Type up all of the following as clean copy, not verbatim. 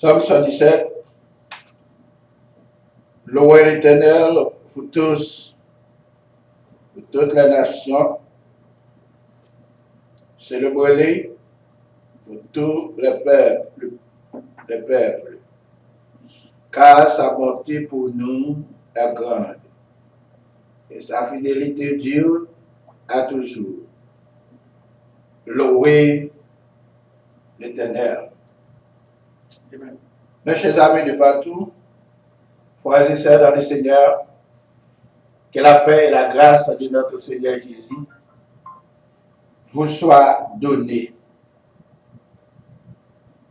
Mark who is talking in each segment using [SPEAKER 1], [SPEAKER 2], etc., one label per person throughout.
[SPEAKER 1] Psaume 117. Louez l'Éternel, vous tous, de toutes les nations. Célébrez-les, vous tous les peuples. Car sa bonté pour nous est grande, et sa fidélité dure à toujours. Louez l'Éternel. Mes chers amis de partout, frères et sœurs dans le Seigneur, que la paix et la grâce de notre Seigneur Jésus vous soient données.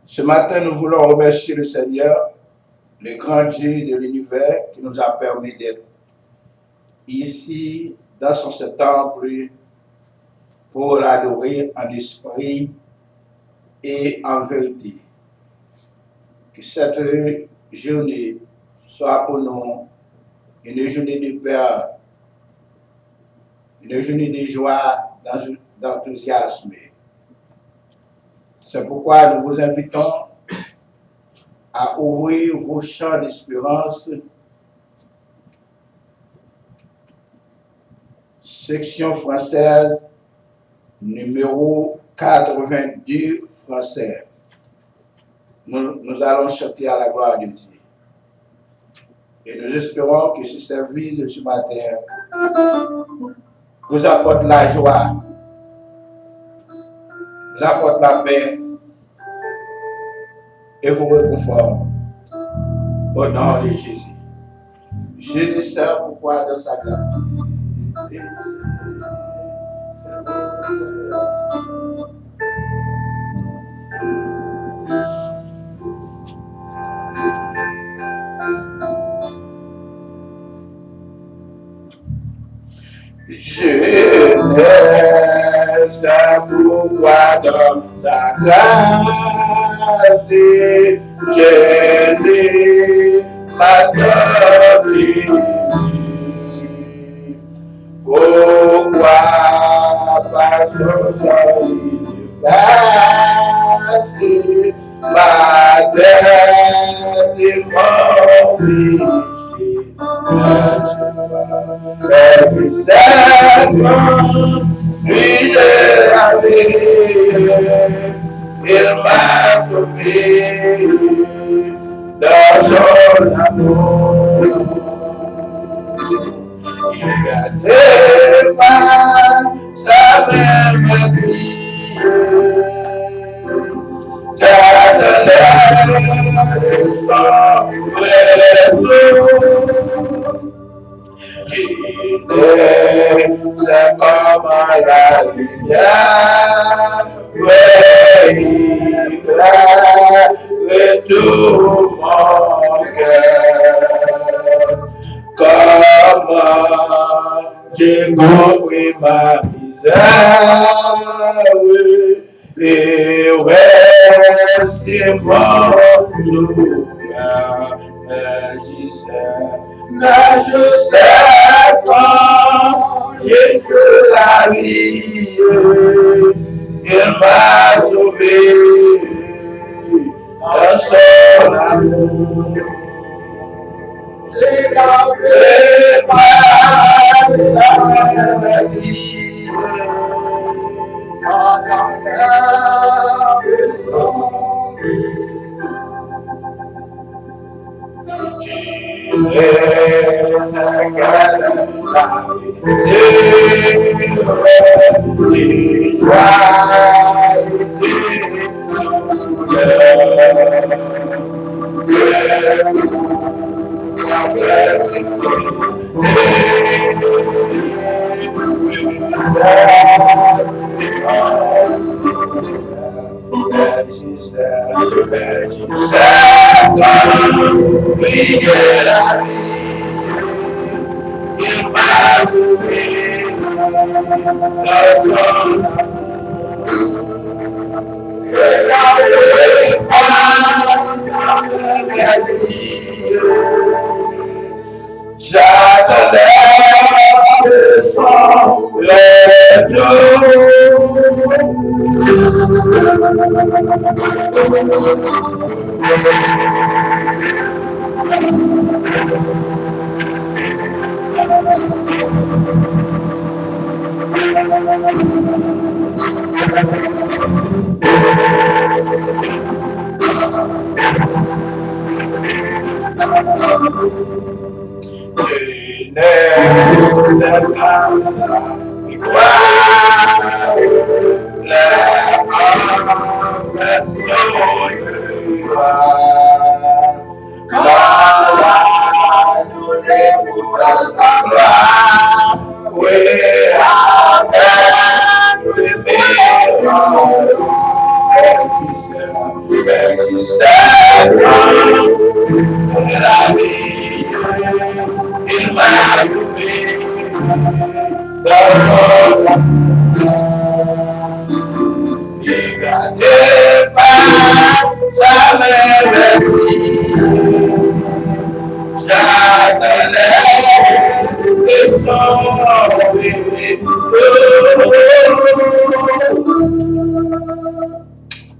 [SPEAKER 1] Ce matin, nous voulons remercier le Seigneur, le grand Dieu de l'univers, qui nous a permis d'être ici, dans son temple, pour l'adorer en esprit et en vérité. Que cette journée soit pour nous une journée de paix, une journée de joie, d'enthousiasme. C'est pourquoi nous vous invitons à ouvrir vos champs d'espérance, section française, numéro 82 français. Nous allons chanter à la gloire de Dieu. Et nous espérons que ce service de ce matin vous apporte la joie, vous apporte la paix et vous réconforte au nom de Jésus. Je ne sais pourquoi dans sa gratuité. Je ne sais pourquoi dans sa grâce, Jésus m'a donné. Pourquoi par son sang il efface ma dette et mon péché. Mais seulement lui de la vie, il m'a sauvé dans son amour. Il a dépassé sa même vie, t'as donné le sang, c'est comme la lumière, il éclaire tout mon cœur. Comment j'ai compris ma misère et reste mon souvenir. Mais je sais quand j'ai que la vie, il m'a sauvé dans son amour. Les pas la vie, en arrière et son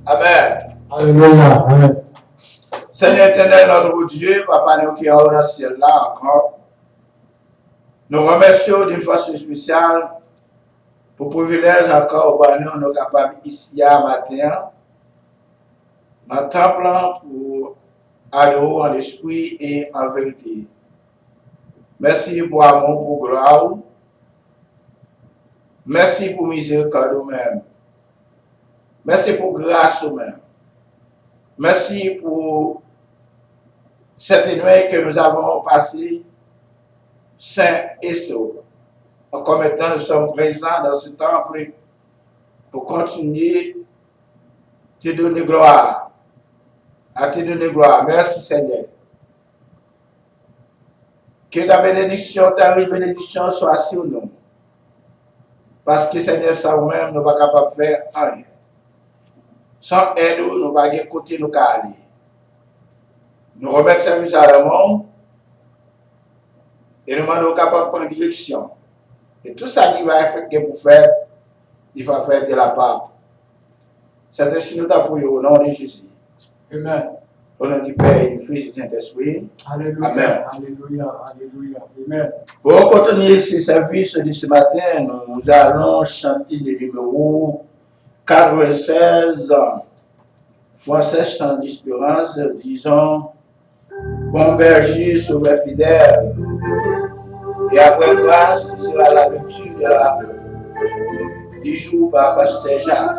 [SPEAKER 1] Amen. Alléluia. Amen. Seigneur éternel, notre Dieu, Papa, nous qui sommes dans le ciel là encore, nous remercions d'une façon spéciale pour le privilège encore au nous sommes capables ici à matin, dans le temple pour adorer en esprit et en vérité. Merci pour amour, pour gloire. Merci pour miséricorde même. Merci pour grâce même. Merci pour cette nuit que nous avons passée, saint et sauf. Encore maintenant, nous sommes présents dans ce temple pour continuer à te donner gloire. À te donner gloire. Merci Seigneur. Que ta bénédiction, ta bénédiction soit sur nous. Parce que Seigneur, sans nous-mêmes, nous ne sommes pas capables de faire rien. Sans aide, nous ne sommes pas de côté nous aller. Nous remettons service à le monde et nous sommes capables de prendre direction. Et tout ça qui va être pour faire, il va faire de la part. C'est ainsi que nous t'appuyons au nom de Jésus. Amen. Au nom du Père, du Fils et du Saint-Esprit. Alléluia. Amen. Alléluia. Alléluia. Amen. Pour continuer ce service de ce matin, nous allons chanter le numéro 96, Français sans d'espérance, disons, bon berger, sauveur fidèle. Et après grâce, ce sera la lecture du jour par Pasteur Jacques.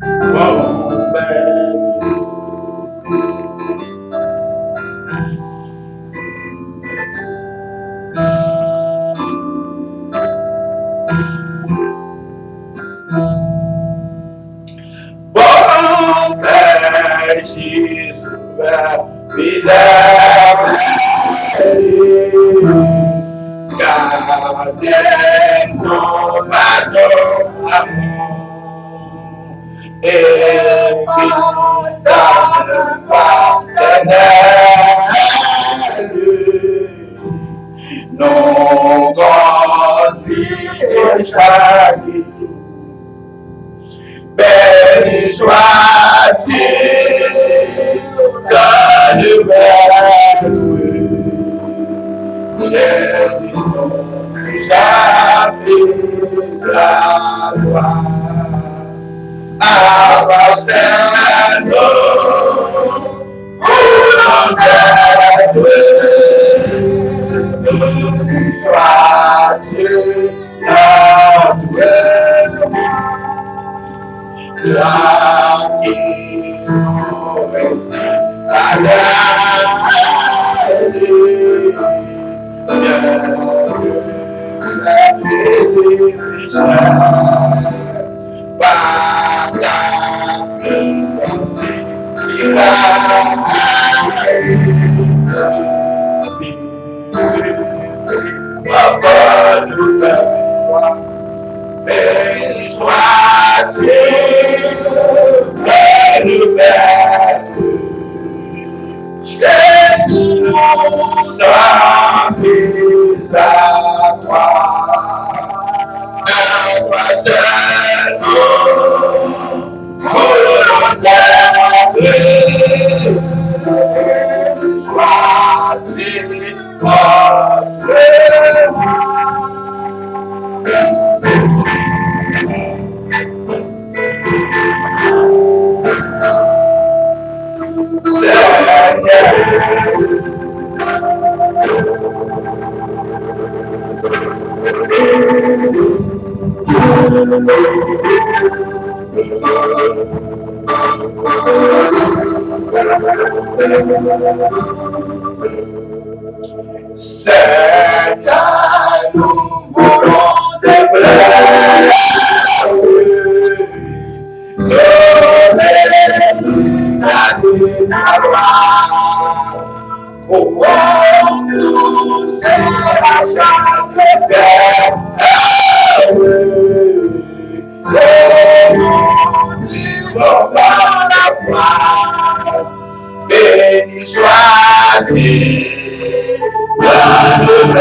[SPEAKER 1] Bon berger. Bon berger, sauveur fidèle. Gardez nos maisons amour et dans le partenaire nous conduire chaque jour. Béni sois-tu dans le Père. Jésus nous a mis la gloire. Avancez-nous, vous nous êtes, béni sois-tu notre roi, qui nous reste la grâce. Par ta puissance encore nous béni sois-tu, béni Père. Jésus, nous sommes mis à toi. À toi seul, Seigneur, nous voulons te plaire. Donner ta gloire. Oh, nous sera jamais fait. Nous vivons par la foi. Béni sois-tu dans le peuple.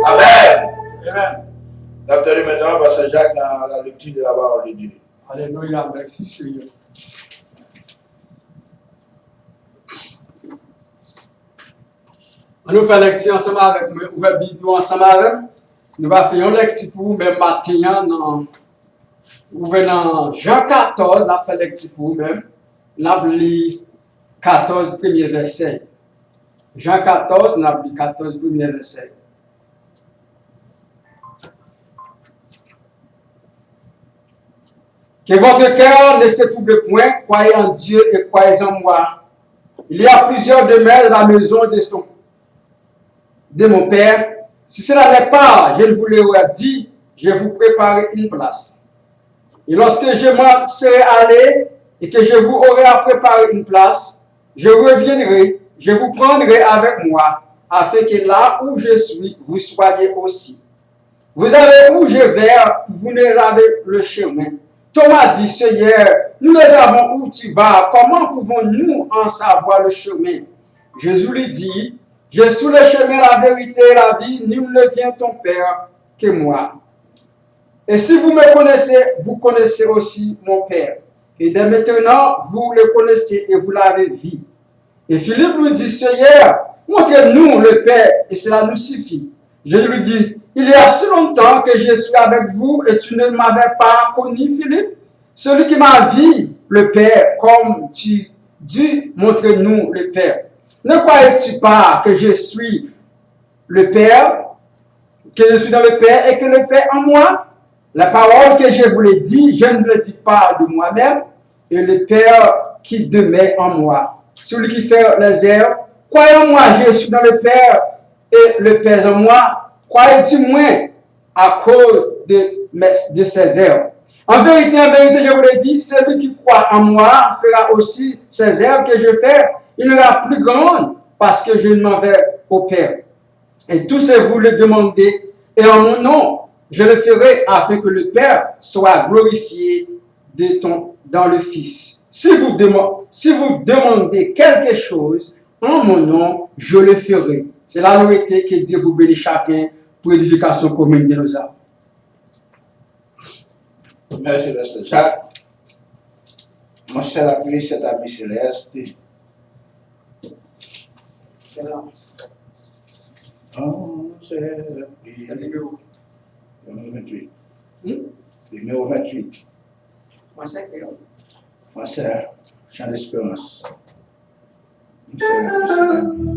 [SPEAKER 1] Amen.
[SPEAKER 2] Amen.
[SPEAKER 1] Docteur, maintenant, Pasteur Jacques, dans la lecture de la parole de Dieu.
[SPEAKER 2] Alléluia, merci Seigneur. On nous fait lecture ensemble avec nous, ouvert Bible ensemble avec nous. Va faire une lecture pour vous même matin dans Jean 14, la fait lecture pour vous même. La lit 14 premier verset. Jean 14, la lit 14 premier verset. Que votre cœur ne se trouble point, croyez en Dieu et croyez en moi. Il y a plusieurs demeures dans la maison de mon Père. Si cela n'est pas, je vous l'aurais dit, je vous prépare une place. Et lorsque je m'en serai allé et que je vous aurai préparé une place, je reviendrai, je vous prendrai avec moi, afin que là où je suis, vous soyez aussi. Vous avez où je vais, vous ne avez le chemin. Thomas dit, Seigneur, nous ne savons où tu vas, comment pouvons-nous en savoir le chemin? Jésus lui dit, je suis le chemin, la vérité et la vie, nul ne vient ton Père que moi. Et si vous me connaissez, vous connaissez aussi mon Père. Et dès maintenant, vous le connaissez et vous l'avez vu. Et Philippe lui dit, Seigneur, montrez-nous le Père, et cela nous suffit. Jésus lui dit, il y a si longtemps que je suis avec vous et tu ne m'avais pas connu, Philippe. Celui qui m'a vu le Père, comme tu dis, montre-nous le Père. Ne croyais-tu pas que je suis le Père, que je suis dans le Père et que le Père en moi? La parole que je vous l'ai dit, je ne le dis pas de moi-même, et le Père qui demeure en moi. Celui qui fait les œuvres, croyez en moi, je suis dans le Père et le Père en moi. Croyez-tu moins à cause de ces œuvres? En vérité, je vous l'ai dit, celui qui croit en moi fera aussi ces œuvres que je fais. Il sera plus grand parce que je m'en vais au Père. Et tout ce que vous le demandez, et en mon nom, je le ferai afin que le Père soit glorifié dans le Fils. Si vous demandez quelque chose en mon nom, je le ferai. C'est la vérité que Dieu vous bénisse chacun pour l'édification commune de nos âmes.
[SPEAKER 1] Merci, Pasteur Jacques. Mon cher appui, cet ami céleste. Oh, c'est numéro 28. Numéro 28. Français, chant d'espérance. Mon cher appui,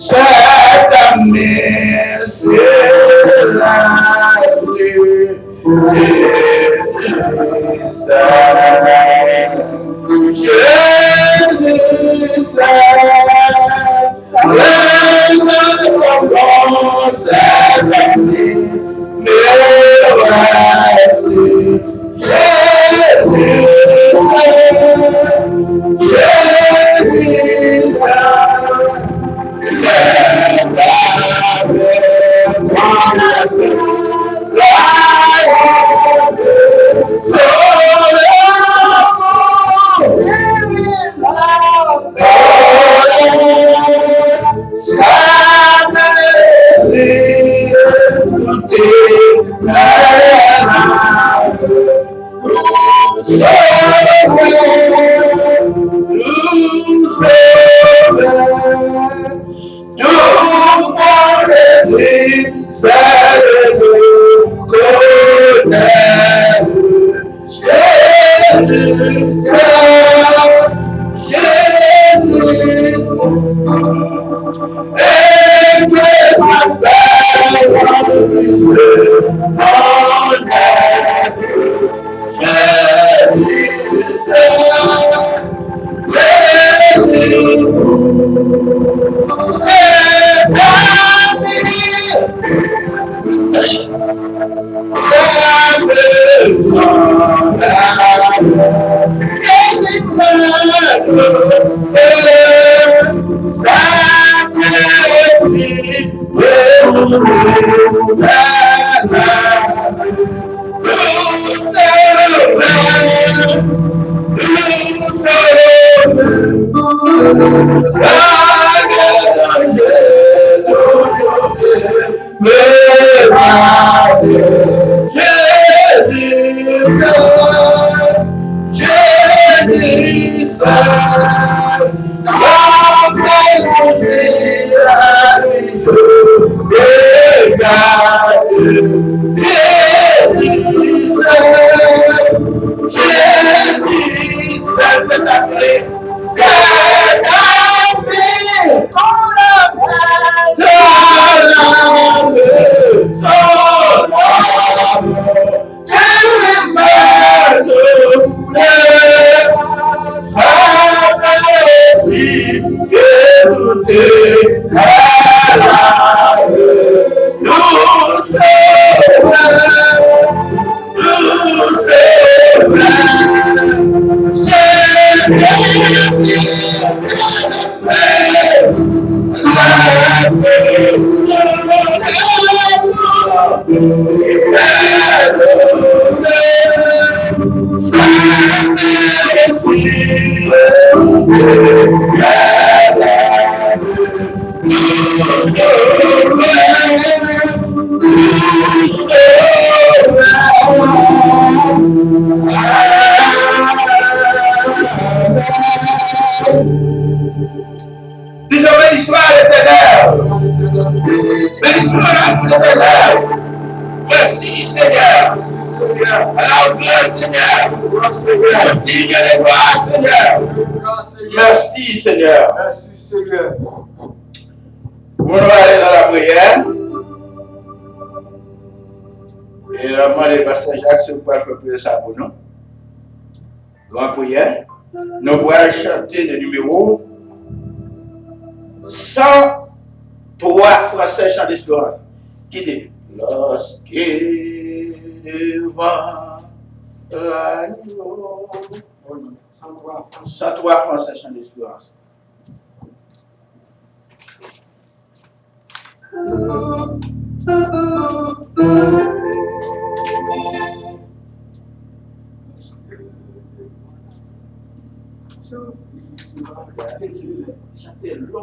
[SPEAKER 1] cet ami. C'est la pluie, c'est ami, c'est la pluie, Merci Seigneur.
[SPEAKER 2] Merci Seigneur.
[SPEAKER 1] On va aller dans la prière. Et on va demander Pasteur Jacques si vous pouvez faire prier ça pour nous. Grande prière. Nous pourrons chanter le numéro 103 français chant d'espérance. Qui dit lorsqu'il devant l'agneau. 103 français chant d'espérance. Chantez long.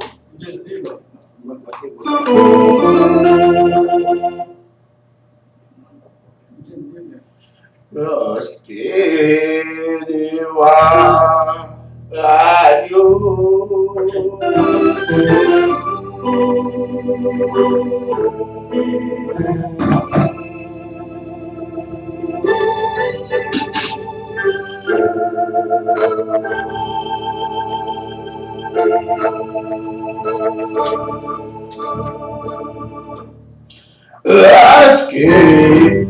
[SPEAKER 1] Lorsqu'il voit l'agneau, lorsqu'il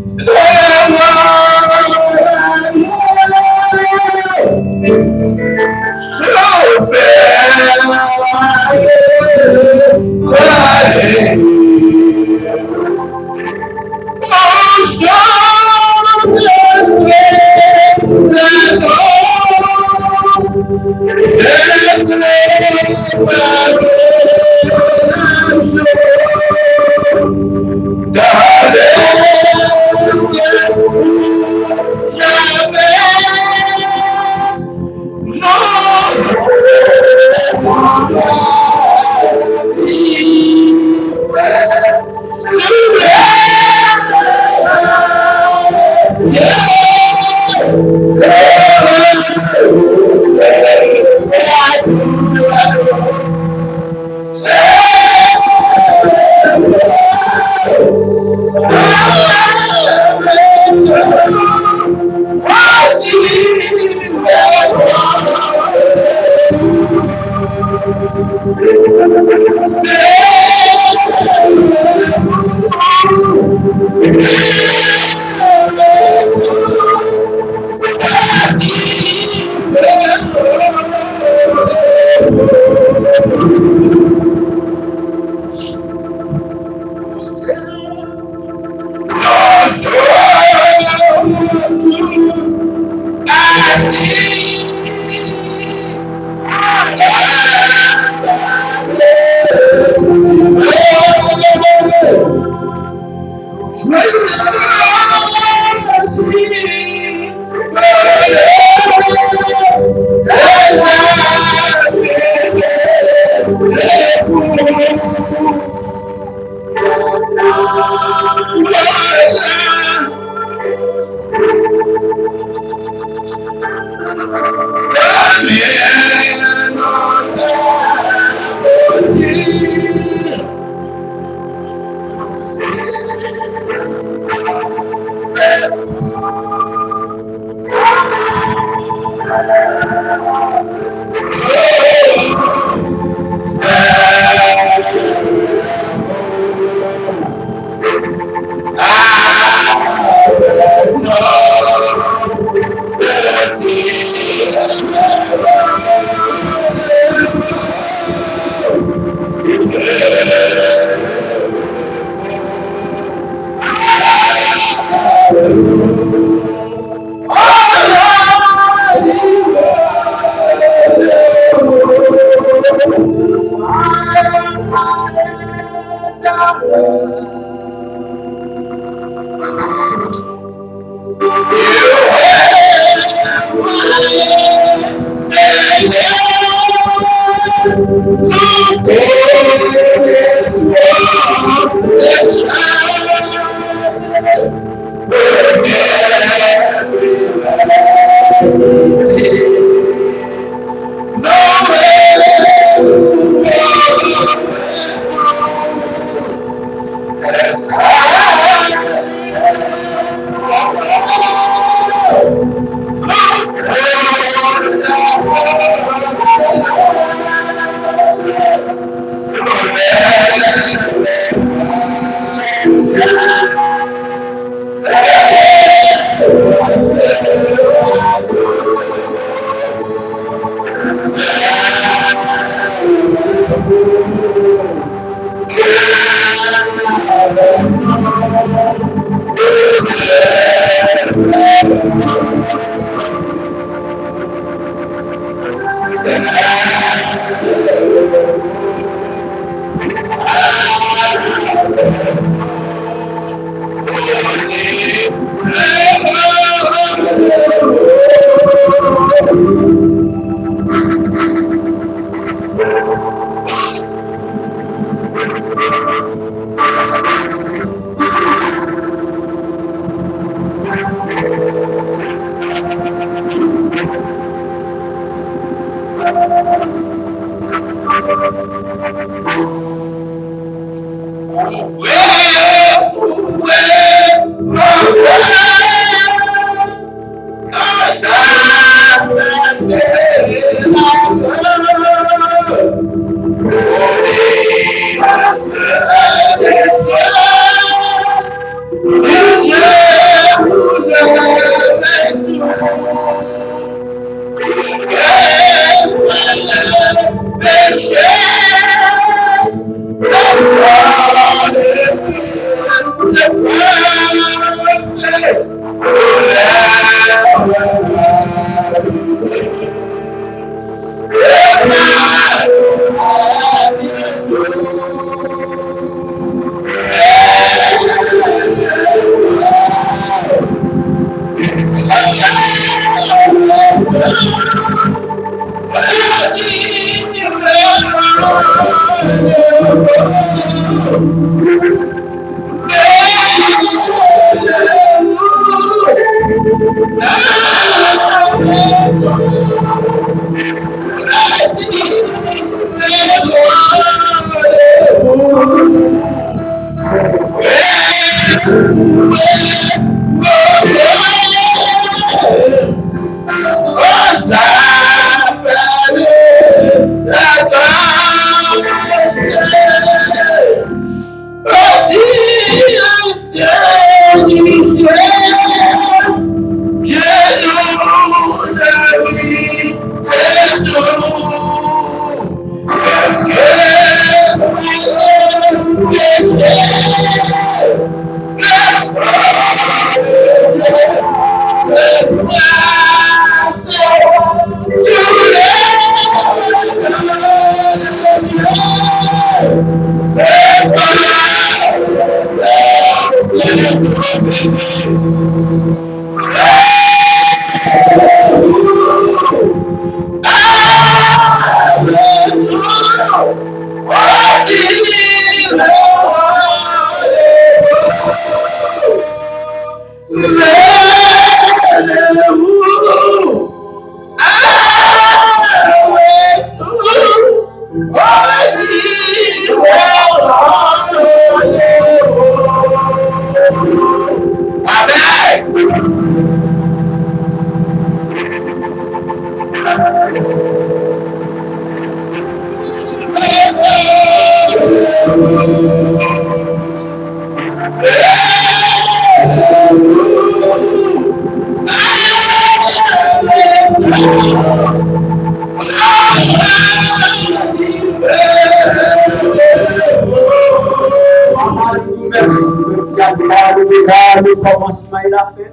[SPEAKER 2] Le commencement et la fin.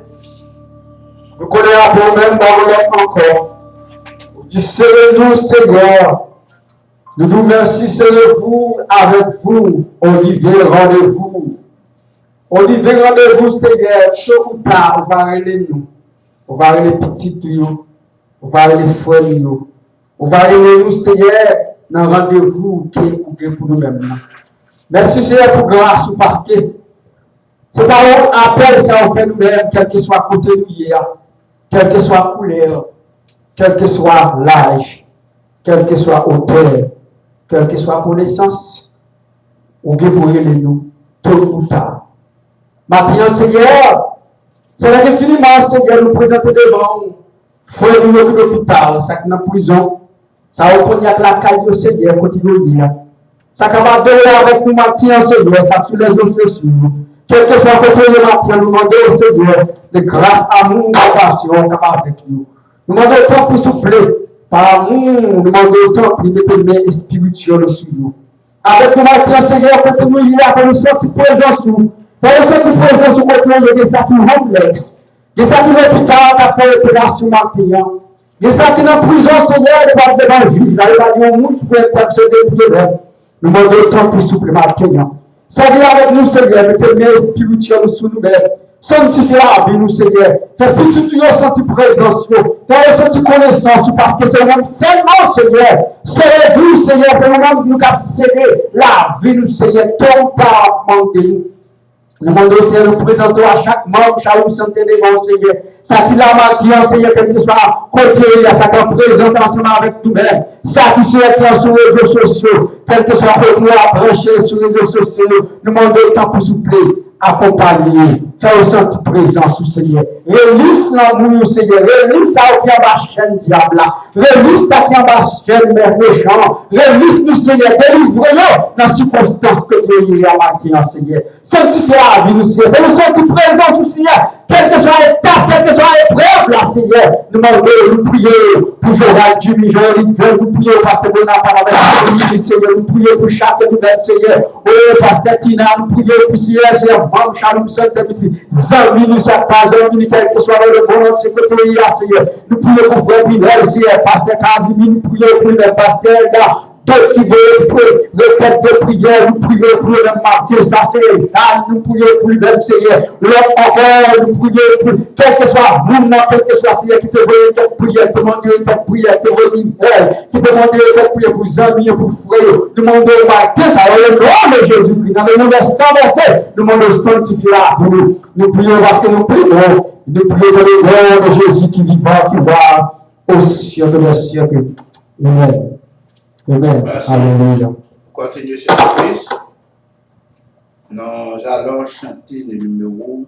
[SPEAKER 2] Nous connaissons nous-mêmes dans encore. Vous dites, serrez-nous, Seigneur. Nous nous merci, serrez-vous avec vous au divers rendez-vous. Au divers rendez-vous, Seigneur, tôt ou tard, on va aller nous. On va aller les petits tuyaux. On va aller les frères nous. On va aller nous, Seigneur, dans le rendez-vous qui est pour nous-mêmes. Merci, Seigneur, pour grâce, parce que c'est pas un appel, ça, on fait nous-mêmes, quel que soit côté nous hier, quelle que soit la couleur, quel que soit l'âge, quelle que soit hauteur, quelle que soit connaissance, on guérit nous, tôt ou tard. Maintenant, Seigneur, c'est là que finalement, Seigneur, nous présenter devant nous, frère nous de l'hôpital, ça qui est en prison, ça va prendre la caille, Seigneur, continuer. Ça va donner avec nous maintenant, Seigneur, ça sur les réseaux sociaux. Quel que soit le côté de matin, nous demandons au Seigneur de grâce, amour, compassion, capable avec nous. Nous demandons autant pour souffler, par amour, nous demandons autant pour mettre les mains spirituelles sur nous. Avec nous matin, Seigneur, que nous y a, pour nous sentir présence sur nous. Pour nous sentir présence sur côté de ça qui est complexe. De ça qui est l'hôpital, qui a fait l'opération matin. De ça qui est en prison, Seigneur, de voir devant le juge, d'aller voir le monde qui peut être accédé. Nous demandons autant pour souffler matin. Seigneur avec nous, Seigneur, mettez les mains spirituelles sur nous-mêmes. Sanctifiez la vie, nous, Seigneur. Faites petit tout sentir présence, faites sentir connaissance, parce que c'est le même seulement, Seigneur. C'est vous, Seigneur, c'est le même nous qui avons serré la vie, nous, Seigneur, tout par de nous. Nous demandons, Seigneur, nous présentons à chaque membre, chaque santé devant, Seigneur. Ça qui l'a marqué, Seigneur, quel que soit côté, ça qui est en présence ensemble avec nous-mêmes. Ça qui se répand sur les réseaux sociaux, quel que soit côté à brancher sur les réseaux sociaux. Nous demandons tant pour souffler, accompagner, faire ressentir présence, Seigneur. Rélise l'amour, Seigneur. Rélise ça qui est en bas chaîne diable. Rélise ça qui est en bas chaîne méchant. Rélise nous, Seigneur. Délivrez-nous dans les circonstances que nous avons maintenant, Seigneur. Sanctifiez la vie, nous, Seigneur. Fais ressentir présence, Seigneur. Quel que soit l'étape, quel que soit l'épreuve, là, Seigneur. Nous demandons, nous prions pour Joël, Jimmy, Joël, nous prions pour Pasteur Bonaparte, Seigneur. Nous prions pour chaque nouvelle, Seigneur. Oh, Pasteur Tina, nous prions pour Seigneur, Mam, Shalom, Zami, nous sommes pas amis, quel que soit le bon de ce côté-là, Seigneur. Nous prions pour Frère Binel, Seigneur, Pasteur Kazimi, nous prions pour le Pasteur là. D'autres qui veulent requête de prière, nous prions pour le martyr, ça c'est nous prions pour le même Seigneur. L'autre encore, nous prions pour quel que soit nous, quel que soit Seigneur, qui te veut une prière, demandez une prière, qui te demande une prière pour les amis, pour frères, demandez au martyr, ça va le nom de Jésus-Christ. Dans le nom de Saint-Verset, nous demandons sanctifier pour nous. Nous prions parce que nous prions dans le nom de Jésus qui vivant, qui va au siècle des siècles. Amen. Amen. Alléluia.
[SPEAKER 1] Continuez ce service. Nous allons chanter le numéro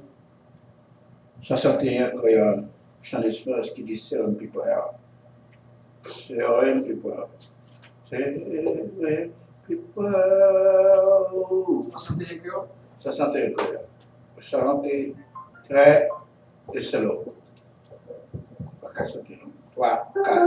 [SPEAKER 1] 61 créole. Chant d'espérance qui dit c'est un people. C'est un people. C'est un people.
[SPEAKER 2] 61 créole.
[SPEAKER 1] 61 créole. Chantez très et slow. Pas qu'à chanter. 3, 4.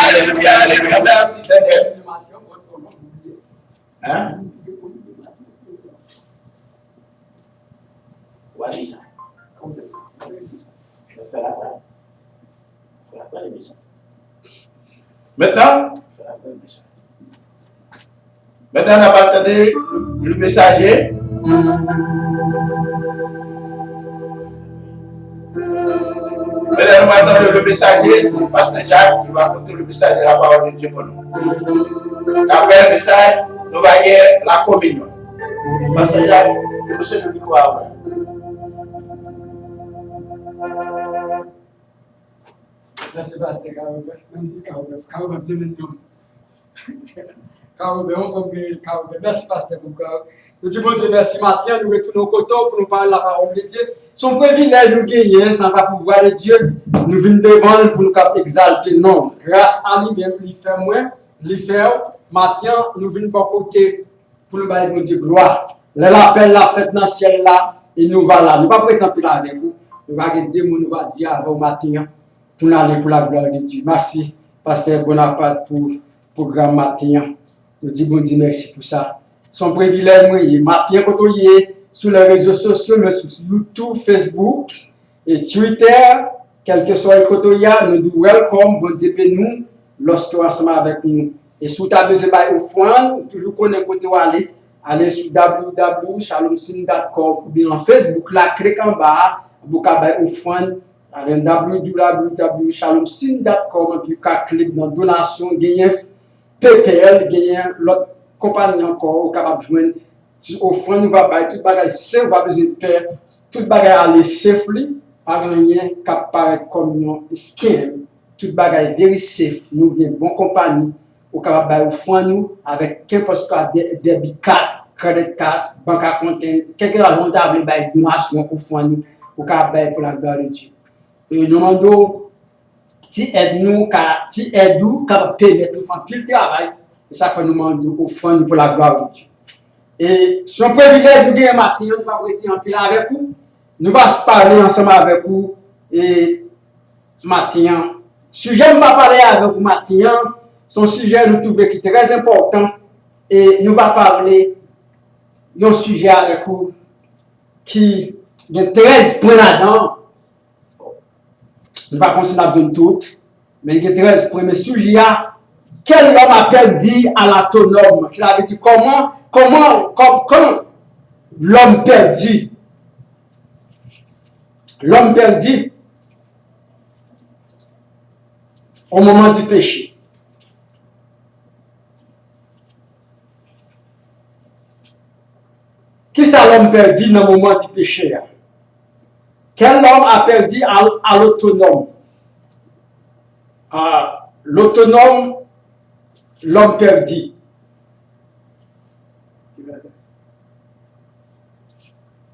[SPEAKER 1] Alléluia, alléluia, merci Seigneur. Hein? Walisa. Je vais faire la fin. Je vais la fin l'émission. Maintenant, on va entendre le messager. Maintenant, on va entendre le messager, c'est le pasteur Jacques qui va porter le message de la parole de Dieu pour nous. Après le message, nous allons avoir la communion. Pasteur Jacques, monsieur le micro à vous.
[SPEAKER 2] Merci, Pasteur Merci, Pasteur Nous disons Dieu merci Mathieu, nous retournons au côté pour nous parler de la parole de Dieu. Son privilège nous gagner sans pas pouvoir de Dieu. Nous venons devant pour nous exalter. Non, grâce à lui-même, il fait moins, il fait Mathieu, nous venons pour côté pour nous parler de Dieu gloire. L'appel la fête dans le ciel là, et nous va là. Nous ne pas prétendre là avec vous. Nous va aider, nous va dire avant Mathieu pour nous aller pour la gloire de Dieu. Merci, Pasteur Bonaparte, pour le programme Mathieu. Nous disons bon Dieu merci pour ça. Son privilège, moi, Mathieu, quand on y est sur les réseaux sociaux, mais sur YouTube, Facebook et Twitter, quel que soit le côté, nous disons welcome, bon Dieu nous, lorsque vous êtes ensemble avec nous. Et si vous avez besoin d'offrande, toujours connaître côté où aller, allez sur www.shalomsin.com ou bien en Facebook, là, cliquez en bas, vous avez offrande, allez www.shalomsin.com, puis cliquez dans donation, gagnez PPL, gagnez l'autre compagnie encore, capable de joindre, si offrande nous va bailler, tout bagage safe, va besoin de faire, tout bagage aller safely, pas rien cap paraître comme un scam, tout bagage very safe, nous bien bon compagnie, au capable bailler offrande nous avec qu'importe quoi débit card, credit card, banque à compte, quelque chose de bailler donation offrande nous, au capable bailler pour la gloire de Dieu. Et nous demandons si aide nous capable permettre nous faire pile travail. Et ça fait nous demander offrande pour la gloire de Dieu. Et son privilège de gagner matin, nous va rester en pile avec vous. Nous allons parler ensemble avec vous. Et matin, sujet nous va parler avec vous matin. Son sujet nous trouvons qui est très important. Et nous allons parler d'un sujet avec vous qui a 13 points là-dedans. Nous ne vais pas continuer à besoin de toutes, mais il y a 13 points. Mais sujet quel homme a perdu à l'autonome? Cela veut dire comment l'homme perdu au moment du péché. ça l'homme perdu dans le moment du péché? Quel homme a perdu à l'autonome? L'autonome, l'homme perdu.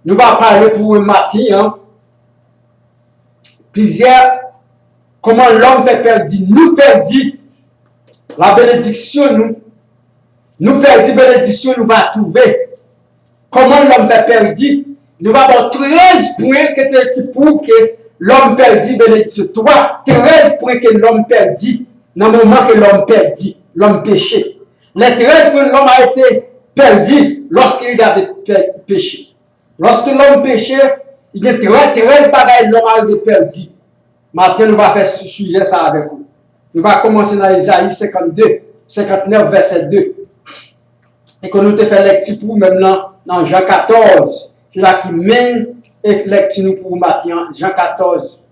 [SPEAKER 2] Nous allons parler pour un matin, hein? Plusieurs, comment l'homme fait perdu. Nous perdus la bénédiction, nous perdus bénédiction, nous va trouver. Comment l'homme fait perdu? Nous allons avoir 13 points qui prouvent que l'homme perdu bénédiction. 13 points que l'homme perdu, dans le moment que l'homme perdu, l'homme péché. Les 13 points, l'homme a été perdu lorsqu'il avait péché. Lorsque l'homme péchait, il y a 13 bagailles l'homme a perdu. Maintenant, nous allons faire ce sujet ça avec vous. Nous allons commencer dans Isaïe 59, verset 2. Et que nous te fait lecture pour maintenant dans Jean 14. C'est là qui mène et lecture nous pour matin, Jean 14.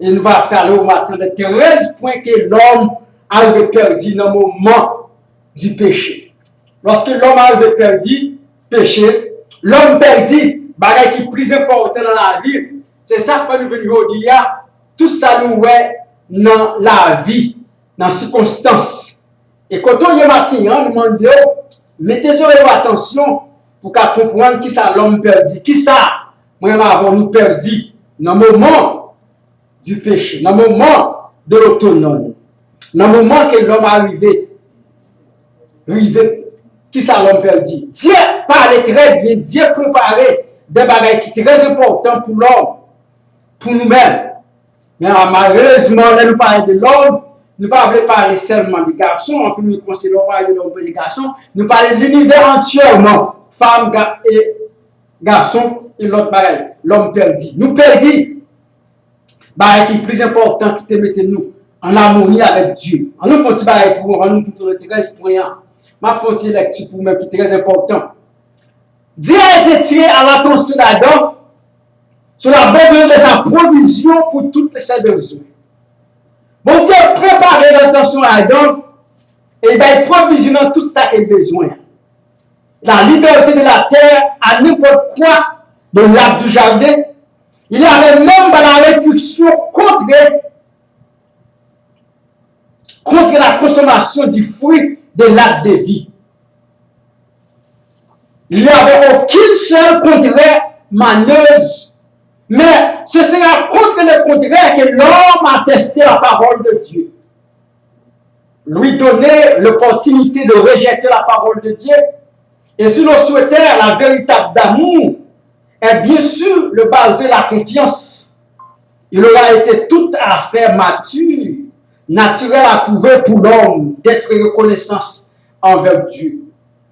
[SPEAKER 2] Et nous allons faire le matin les 13 points que l'homme a perdu dans le moment du péché. Lorsque l'homme a perdu péché, l'homme perdu bagay qui est plus important dans la vie. C'est ça que nous venons aujourd'hui. Tout ça nous est dans la vie, dans les circonstances. Et quand on y est matin, on nous demande, mettez sur attention pour comprendre qui ça l'homme perdu. Qui ça, moi, avons nous perdu dans le moment du péché, dans le moment de l'autonome, dans le moment que l'homme est arrivé. Qui ça l'homme perdu? Dieu parlait très bien, Dieu préparait des bagages qui sont très importants pour l'homme, pour nous-mêmes. Mais malheureusement, là, nous parlons de l'homme, nous ne parlons pas parler seulement des garçons, on peut nous considérer de l'homme et des garçons, nous parlons de l'univers entièrement, femmes et garçons et l'autre bagaille, l'homme perdu. Nous perdus, bagaille qui est plus important qui te mette nous en harmonie avec Dieu. On nous fait un bagaille pour nous pour le 13 points. Ma faute lecture pour moi qui est très important. Dieu a été tiré à l'attention d'Adam sur la bonne de sa provision pour toutes ses besoins. Bon Dieu a préparé l'attention à Adam et il va provisionner tout ça qu'il a besoin. La liberté de la terre à n'importe quoi de l'arbre du jardin. Il y avait même la restriction contre la consommation du fruit de l'arbre de vie. Il n'y avait aucune seule contraire maneuse. Mais ce sera contre le contraire que l'homme a testé la parole de Dieu. Lui donner l'opportunité de rejeter la parole de Dieu. Et si l'on souhaitait la véritable d'amour, est bien sûr le base de la confiance. Il aura été tout à fait mature, naturel à prouver pour l'homme d'être reconnaissant envers Dieu.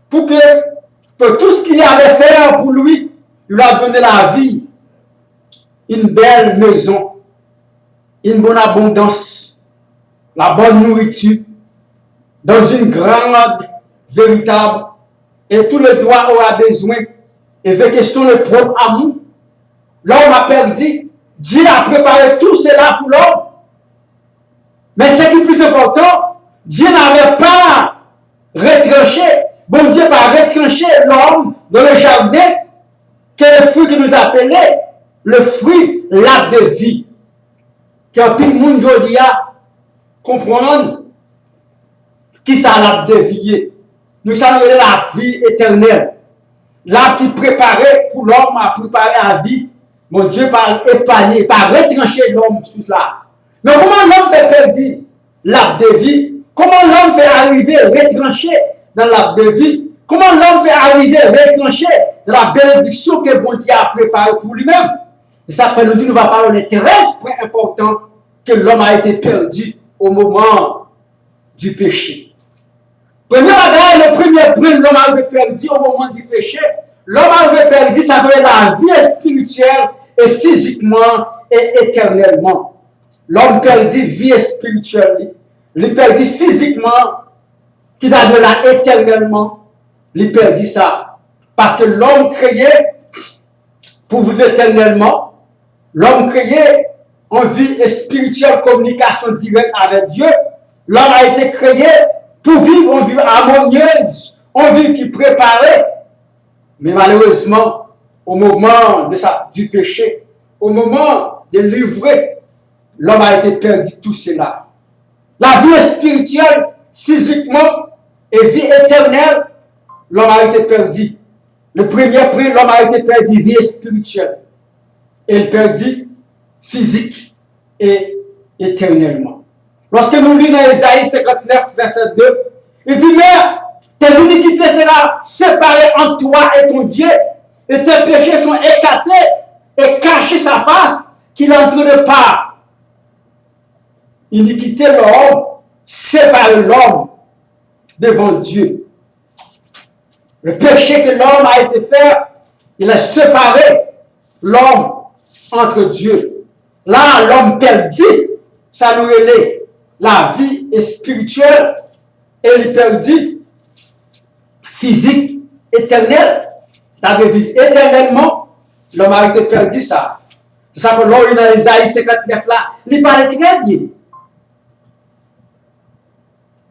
[SPEAKER 2] Pour tout ce qu'il avait fait pour lui, il lui a donné la vie, une belle maison, une bonne abondance, la bonne nourriture, dans une grande, véritable, et tout le droit aura besoin, et veut question le propre amour. L'homme a perdu, Dieu a préparé tout cela pour l'homme. Mais ce qui est plus important, Dieu n'avait pas retranché, bon Dieu n'a pas retranché l'homme dans le jardin, que le fruit que nous appelons le fruit, l'arbre de vie. Que puis le monde aujourd'hui a comprendre qui ça l'arbre de vie. Nous savons la vie éternelle. L'arbre qui préparait pour l'homme à préparer la vie. Mon Dieu par épargner, par retrancher l'homme sur cela. Mais comment l'homme fait perdre l'arbre de vie? Comment l'homme fait arriver retranché dans l'arbre de vie? Comment l'homme fait arriver retranché dans la bénédiction que bon Dieu a préparée pour lui-même? Et ça fait nous dire, nous va parler des 13 points importants que l'homme a été perdu au moment du péché. Premier bagage, le premier point, l'homme avait perdu au moment du péché. L'homme avait perdu, ça veut dire la vie spirituelle et physiquement et éternellement. L'homme perdit vie spirituelle, il perdit physiquement, qui a de la éternellement, il perdit ça. Parce que l'homme créé pour vivre éternellement, l'homme créé en vie spirituelle, communication directe avec Dieu. L'homme a été créé pour vivre en vie harmonieuse, en vie qui préparait. Mais malheureusement, au moment du péché, au moment de livrer, l'homme a été perdu tout cela. La vie spirituelle, physiquement et vie éternelle, l'homme a été perdu. Le premier prix, l'homme a été perdu vie spirituelle. Et il perdit physique et éternellement. Lorsque nous lisons dans Ésaïe 59, verset 2, il dit, mais tes iniquités seront séparées entre toi et ton Dieu, et tes péchés sont écartés et cachés sa face, qu'il n'entre pas. Iniquité l'homme, sépare l'homme devant Dieu. Le péché que l'homme a été fait, il a séparé l'homme entre Dieu. Là, l'homme perdit, ça nous relève la vie spirituelle, et il perdit physique, éternelle. C'est-à-dire vivre éternellement, l'homme a été perdu ça. C'est ça que l'on dans Isaïe 59 là, il parlait très bien.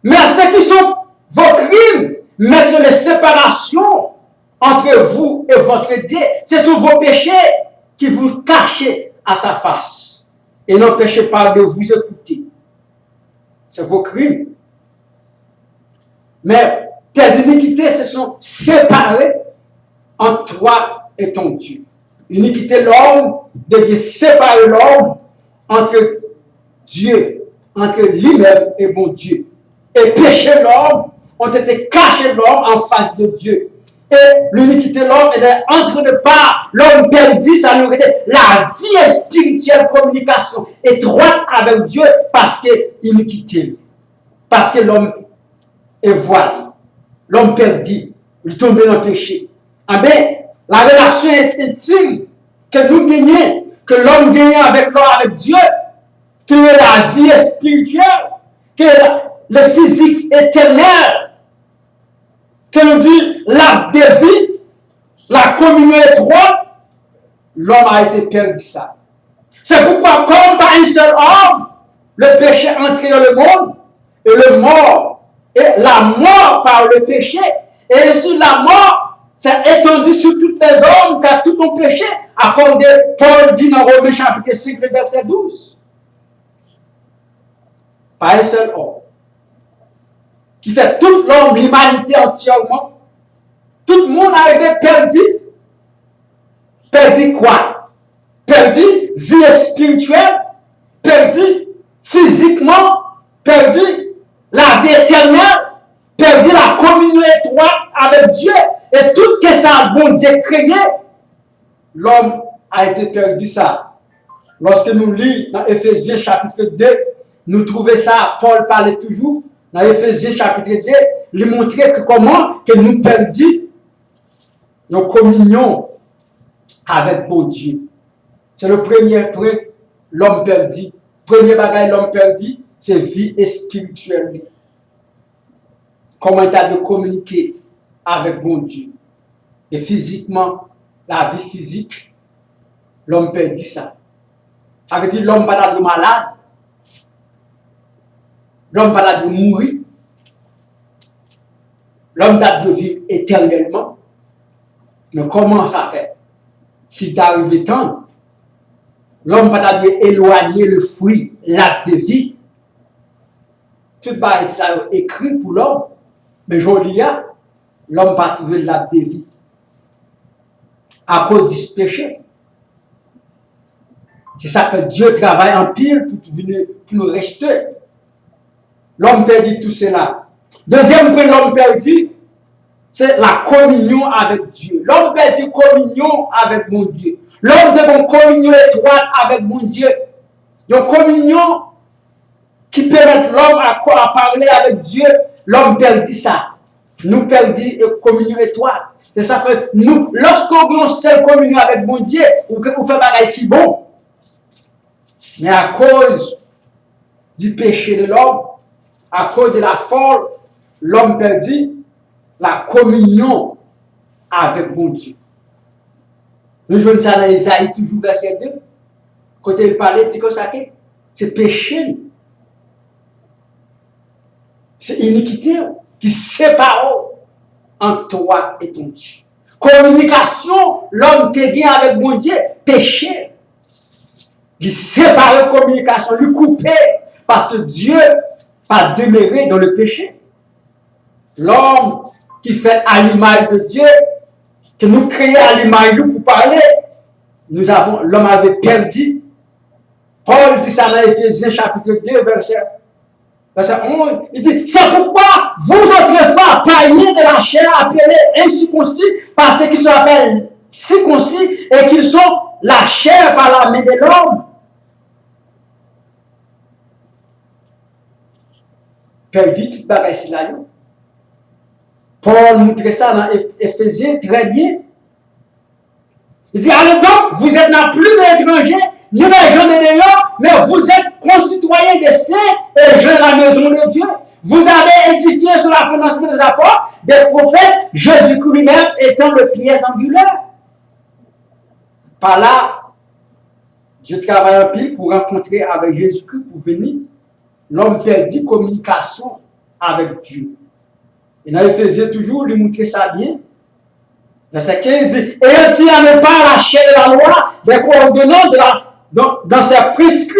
[SPEAKER 2] Mais à ceux qui sont vos crimes, mettre les séparations entre vous et votre Dieu, ce sont vos péchés qui vous cachez à sa face. Et n'empêchez pas de vous écouter. C'est vos crimes. Mais tes iniquités se sont séparées entre toi et ton Dieu. Iniquité, l'homme devient séparer l'homme entre Dieu, entre lui-même et bon Dieu. Et péché, l'homme ont été cachés l'homme en face de Dieu. Et l'iniquité, l'homme est entre de part. L'homme perdit sa nourriture. La vie spirituelle, communication étroite avec Dieu parce que iniquité. Parce que l'homme est voilé. L'homme perdit. Il tombe dans le péché. Ah ben, la relation intime que nous gagnons, que l'homme gagne avec l'homme, avec Dieu, que la vie spirituelle, que le physique éternel, que nous dit l'acte de vie, la communion étroite, l'homme a été perdu ça. C'est pourquoi, comme par un seul homme, le péché est entré dans le monde, et le mort, et la mort par le péché, et ainsi la mort s'est étendue sur tous les hommes, car tout ont péché, accordé Paul dit dans Romains chapitre 5, verset 12. Par un seul homme, qui fait tout l'homme, l'humanité entièrement, tout le monde arrivé perdu. Perdu quoi? Perdu vie spirituelle, perdu physiquement, perdu la vie éternelle, perdu la communion étroite avec Dieu, et tout ce que ça bon Dieu créé, l'homme a été perdu ça. Lorsque nous lisons dans Éphésiens chapitre 2, nous trouvons ça, Paul parlait toujours, dans Éphésiens chapitre 2, il montrait que comment que nous perdons nos communions avec bon Dieu. C'est le premier point, l'homme perdu. Premier bagage, l'homme perdu, c'est vie spirituelle. Comment il a de communiquer avec bon Dieu. Et physiquement, la vie physique, l'homme perdit ça. Ça veut dire l'homme pas de malade, l'homme pas de mourir, l'homme a de vivre éternellement. Mais comment ça fait? Si tu arrives le temps, l'homme pas dû éloigner le fruit, l'acte de vie. Tout ça est écrit pour l'homme. Mais je dis, l'homme pas trouvé l'acte de vie. À cause du péché. C'est ça que Dieu travaille en pile pour nous rester. L'homme perdit tout cela. Deuxième point, l'homme perdit, c'est la communion avec Dieu. L'homme perdit communion avec mon Dieu. L'homme a une communion étroite avec mon Dieu. Une communion qui permet l'homme à parler avec Dieu. L'homme perdit ça. Nous perdons une communion étroite. C'est ça que nous, lorsqu'on a une seule communion avec mon Dieu, on fait des choses qui bon. Mais à cause du péché de l'homme, à cause de la folle, l'homme perdit la communion avec mon Dieu. Nous jouons ça dans Isaïe, toujours verset 2. Quand il parlait, il dit que c'est péché. C'est iniquité qui sépare entre toi et ton Dieu. communication, l'homme te gagne avec mon Dieu, péché. Il sépare la communication, lui couper, parce que Dieu pas demeuré dans le péché. L'homme qui fait à l'image de Dieu, que nous créons à l'image de Dieu pour parler, l'homme avait perdu. Paul dit ça dans Éphésiens chapitre 2, verset 11. Il dit, c'est pourquoi vous autrefois, païens de la chair, appelés incirconcis, par ceux qui se appellent circoncis, et qu'ils sont la chair par la main de l'homme. Perdu toute bagaille ici là. Paul montre ça dans Éphésiens très bien. Il dit, allez donc, vous êtes non plus des étrangers, ni des gens de dehors, mais vous êtes concitoyens des saints et gens de la maison de Dieu. Vous avez édifié sur la fondation des apôtres, des prophètes, Jésus-Christ lui-même étant le pied angulaire. Par là, je travaille un peu pour rencontrer avec Jésus-Christ pour venir. L'homme perdit communication avec Dieu. Et dans Éphésiens toujours, lui montrer ça bien. Verset 15 dit, et il n'est pas la chair de la loi, mais coordonnant dans ses prescrits,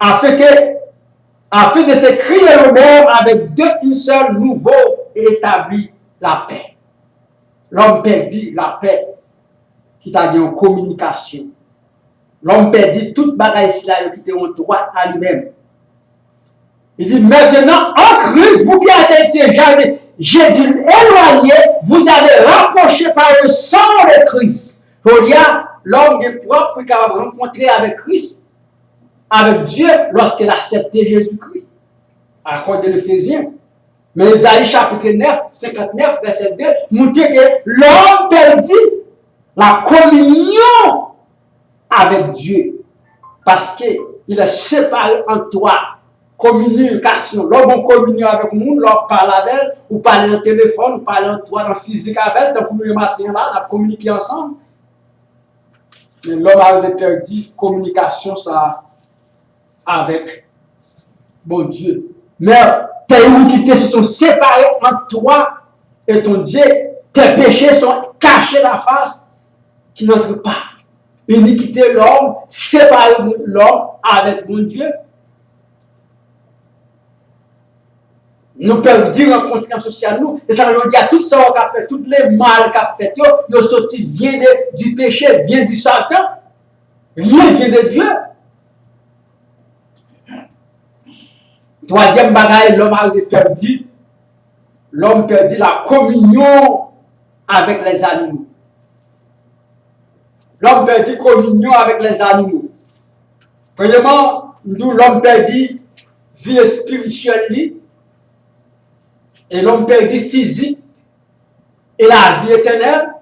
[SPEAKER 2] afin de se crier le même avec une seule nouveau et établi la paix. L'homme perdit la paix qui t'a dit en communication. L'homme perdit toute bagaille ici là qui était en droit à lui-même. Il dit maintenant en Christ, vous qui avez été jamais, j'ai dit éloigné, vous avez rapproché par le sang de Christ. Il y a l'homme est propre pour capable rencontrer avec Christ, avec Dieu, lorsqu'il a accepté Jésus-Christ. À cause de l'Éphésiens. Mais Isaïe chapitre 9, 59, verset 2, montre que l'homme perdit la communion avec Dieu. Parce qu'il est séparé en toi. Communication. L'homme en communion avec le monde, l'homme parle avec elle, ou parle en téléphone, ou parle en toi, dans le physique avec elle, donc le matin là, on a communiqué ensemble. Mais l'homme avait perdu communication ça avec bon Dieu. Mais tes iniquités se sont séparées entre toi et ton Dieu. Tes péchés sont cachés la face qui n'entre pas. Iniquité l'homme, séparer l'homme avec mon Dieu. Nous pouvons dire en conséquence sociale, nous, et ça veut dire tout ça qu'on a fait, tous les mal qu'on a fait, ils sorti vient du péché, vient du Satan. Rien vient de Dieu. Troisième bagaille, l'homme a perdu. L'homme perdit la communion avec les animaux. L'homme perdit communion avec les animaux. Premièrement, nous, l'homme perdit vie spirituelle. Et l'homme perdit physique et la vie éternelle.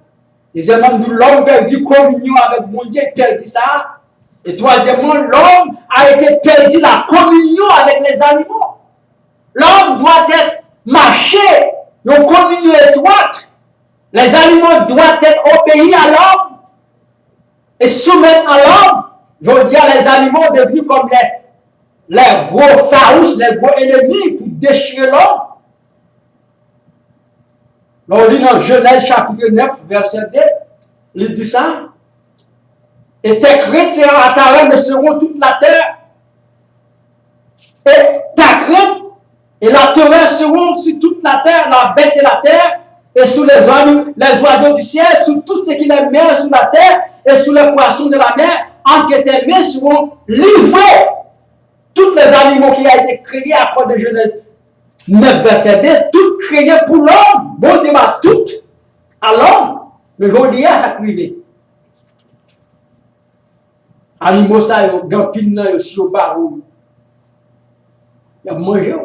[SPEAKER 2] Deuxièmement, l'homme perdit communion avec mon Dieu, perdit ça. Et troisièmement, l'homme a été perdu la communion avec les animaux. L'homme doit être marché, une communion étroite. Les animaux doivent être obéis à l'homme et soumettre à l'homme. Je veux dire, les animaux devenus comme les gros farouches, les gros ennemis pour déchirer l'homme. On lit dans Genèse chapitre 9, verset 2, il dit ça. Et tes craintes seront à ta reine seront toute la terre. Et ta crainte et la terreur seront sur toute la terre, la bête de la terre, et sur les oiseaux du ciel, sur tout ce qui est mer sur la terre, et sur les poissons de la mer, entre tes mains seront livrés tous les animaux qui ont été créés à cause de Genèse 9, verset 2, tout créé pour l'homme. Bon Dieu m'a tout à l'homme. Mais je dis à ça privé. Animaux ça, gampine là, aussi au barreau. Il a mangé.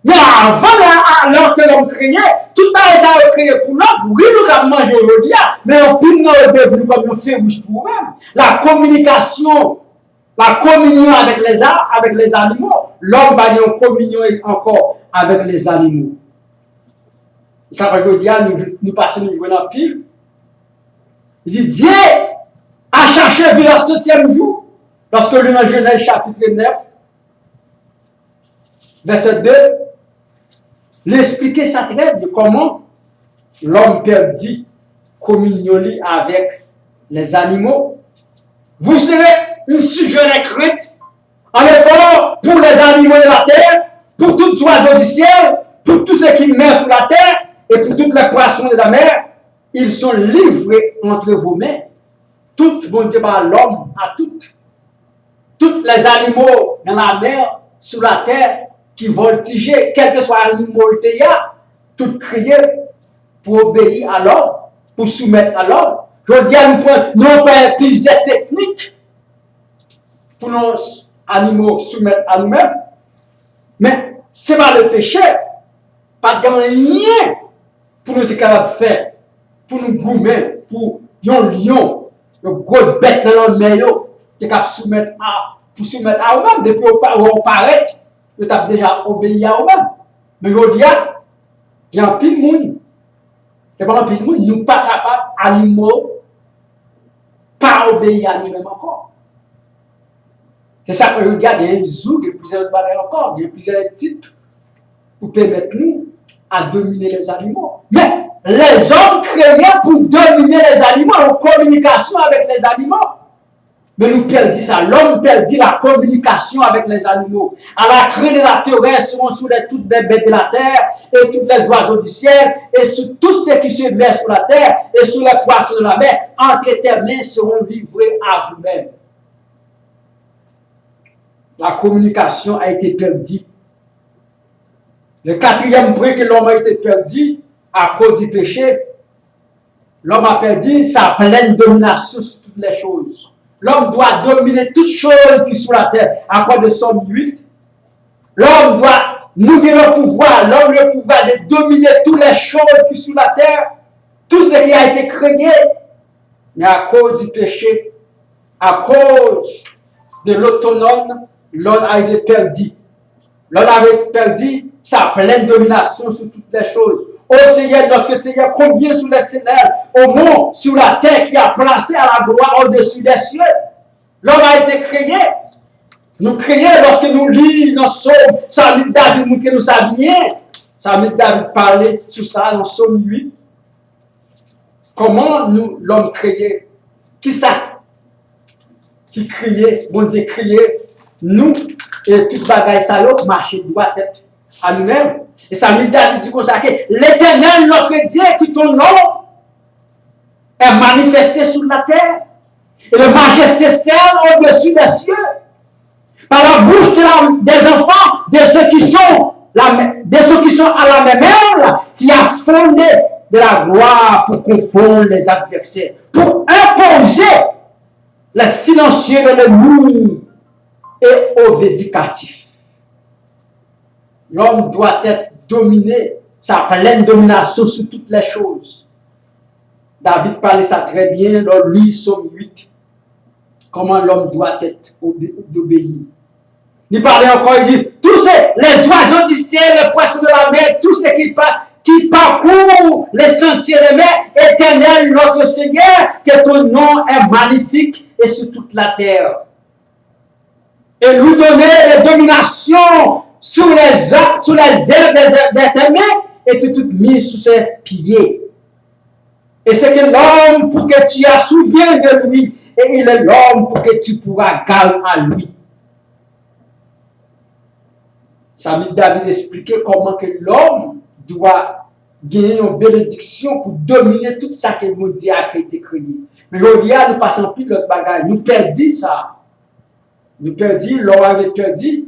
[SPEAKER 2] Mais avant, lorsque l'homme créé, tout ça a créé pour l'homme. Oui, nous avons mangé aujourd'hui, mais on peut nous devenu comme un férouche pour nous-mêmes. La communication, la communion avec les animaux, l'homme va dire une communion encore avec les animaux. Ça va dire, nous passons nous jouer dans la pile. Il dit, Dieu a cherché vers le 7e jour, lorsque le dans Genèse chapitre 9, verset 2, il expliquait ça très bien, comment l'homme perdit communion avec les animaux. Vous serez un sujet de crainte en effort pour les animaux de la terre, pour tous les oiseaux du ciel, pour tous ceux qui meurent sur la terre et pour toutes les poissons de la mer. Ils sont livrés entre vos mains. Tout bon Dieu par l'homme à toutes. Tous les animaux dans la mer, sur la terre, qui voltigeaient, quel que soit l'animal qu'il y a, tout criaient pour obéir à l'homme, pour soumettre à l'homme. Je dis à nous non pas utiliser technique pour nos animaux soumettre à nous-mêmes, mais ce n'est pas le péché, pas de rien pour nous être capables de faire, pour nous goumer, pour un lion, une grosse bête dans le meilleur, qui est capable de soumettre à nous-mêmes, depuis qu'on paraît, nous avons déjà obéi à nous-mêmes. Mais je dis, il y a un pile de monde. Et pendant pile de monde, nous ne sommes pas capables, animaux, pas obéir à nous-mêmes encore. C'est ça que je regarde, il y a plusieurs bagages encore, il y a plusieurs types pour permettre nous à dominer les animaux. Mais les hommes créés pour dominer les animaux en communication avec les animaux. Mais nous perdons ça. L'homme perdit la communication avec les animaux. À la crainte de la terrestre seront sur toutes les bêtes de la terre et tous les oiseaux du ciel et sur tous ceux qui se mettent sur la terre et sur les poissons de la mer. Entre tes mains seront livrés à vous-même. La communication a été perdue. Le quatrième point que l'homme a été perdu à cause du péché, l'homme a perdu sa pleine domination sur toutes les choses. L'homme doit dominer toutes choses qui sont sur la terre. À cause de Somme 8, l'homme doit nous donner le pouvoir de dominer toutes les choses qui sont sur la terre, tout ce qui a été créé. Mais à cause du péché, à cause de l'autonome, l'homme a été perdu. L'homme avait perdu sa pleine domination sur toutes les choses. Ô Seigneur, notre Seigneur, combien sur les célèbres, au monde, sur la terre, qui a placé à la gloire au-dessus des cieux. L'homme a été créé. Nous créons lorsque nous lisons dans Somme, Samuel David nous que nous savions. Samuel David parlait sur ça dans Somme 8. Comment nous, l'homme créé, qui ça? Qui criait, bon Dieu criait, nous, et toute bagaille salaud, marcher droit tête à nous-mêmes. Et Samuel David dit comme ça que l'Éternel, notre Dieu, qui ton nom est manifesté sur la terre. Et la majesté celle au-dessus des cieux. Par la bouche des enfants, de ceux qui sont à la même heure, tu as fondé de la gloire pour confondre les adversaires, pour imposer le silencieux de l'ennemi et au vindicatif. L'homme doit être dominé, sa pleine domination sur toutes les choses. David parlait ça très bien dans lui, Somme 8. Comment l'homme doit être obéi. Il parlait encore, il dit, tous les oiseaux du ciel, les poissons de la mer, tous ceux qui parcourent les sentiers des mers, Éternel, notre Seigneur, que ton nom est magnifique et sur toute la terre. Et lui donner les dominations sur les ailes des mains et tout mis sous ses pieds. Et c'est que l'homme pour que tu as souviens de lui, et il est l'homme pour que tu pourras garder à lui. Samuel David expliquait comment que l'homme doit gagner une bénédiction pour dominer tout ça que le Dieu a été créé. Mais aujourd'hui, nous passons plus l'autre bagage. Nous perdons ça. Nous perdons, l'homme avait perdu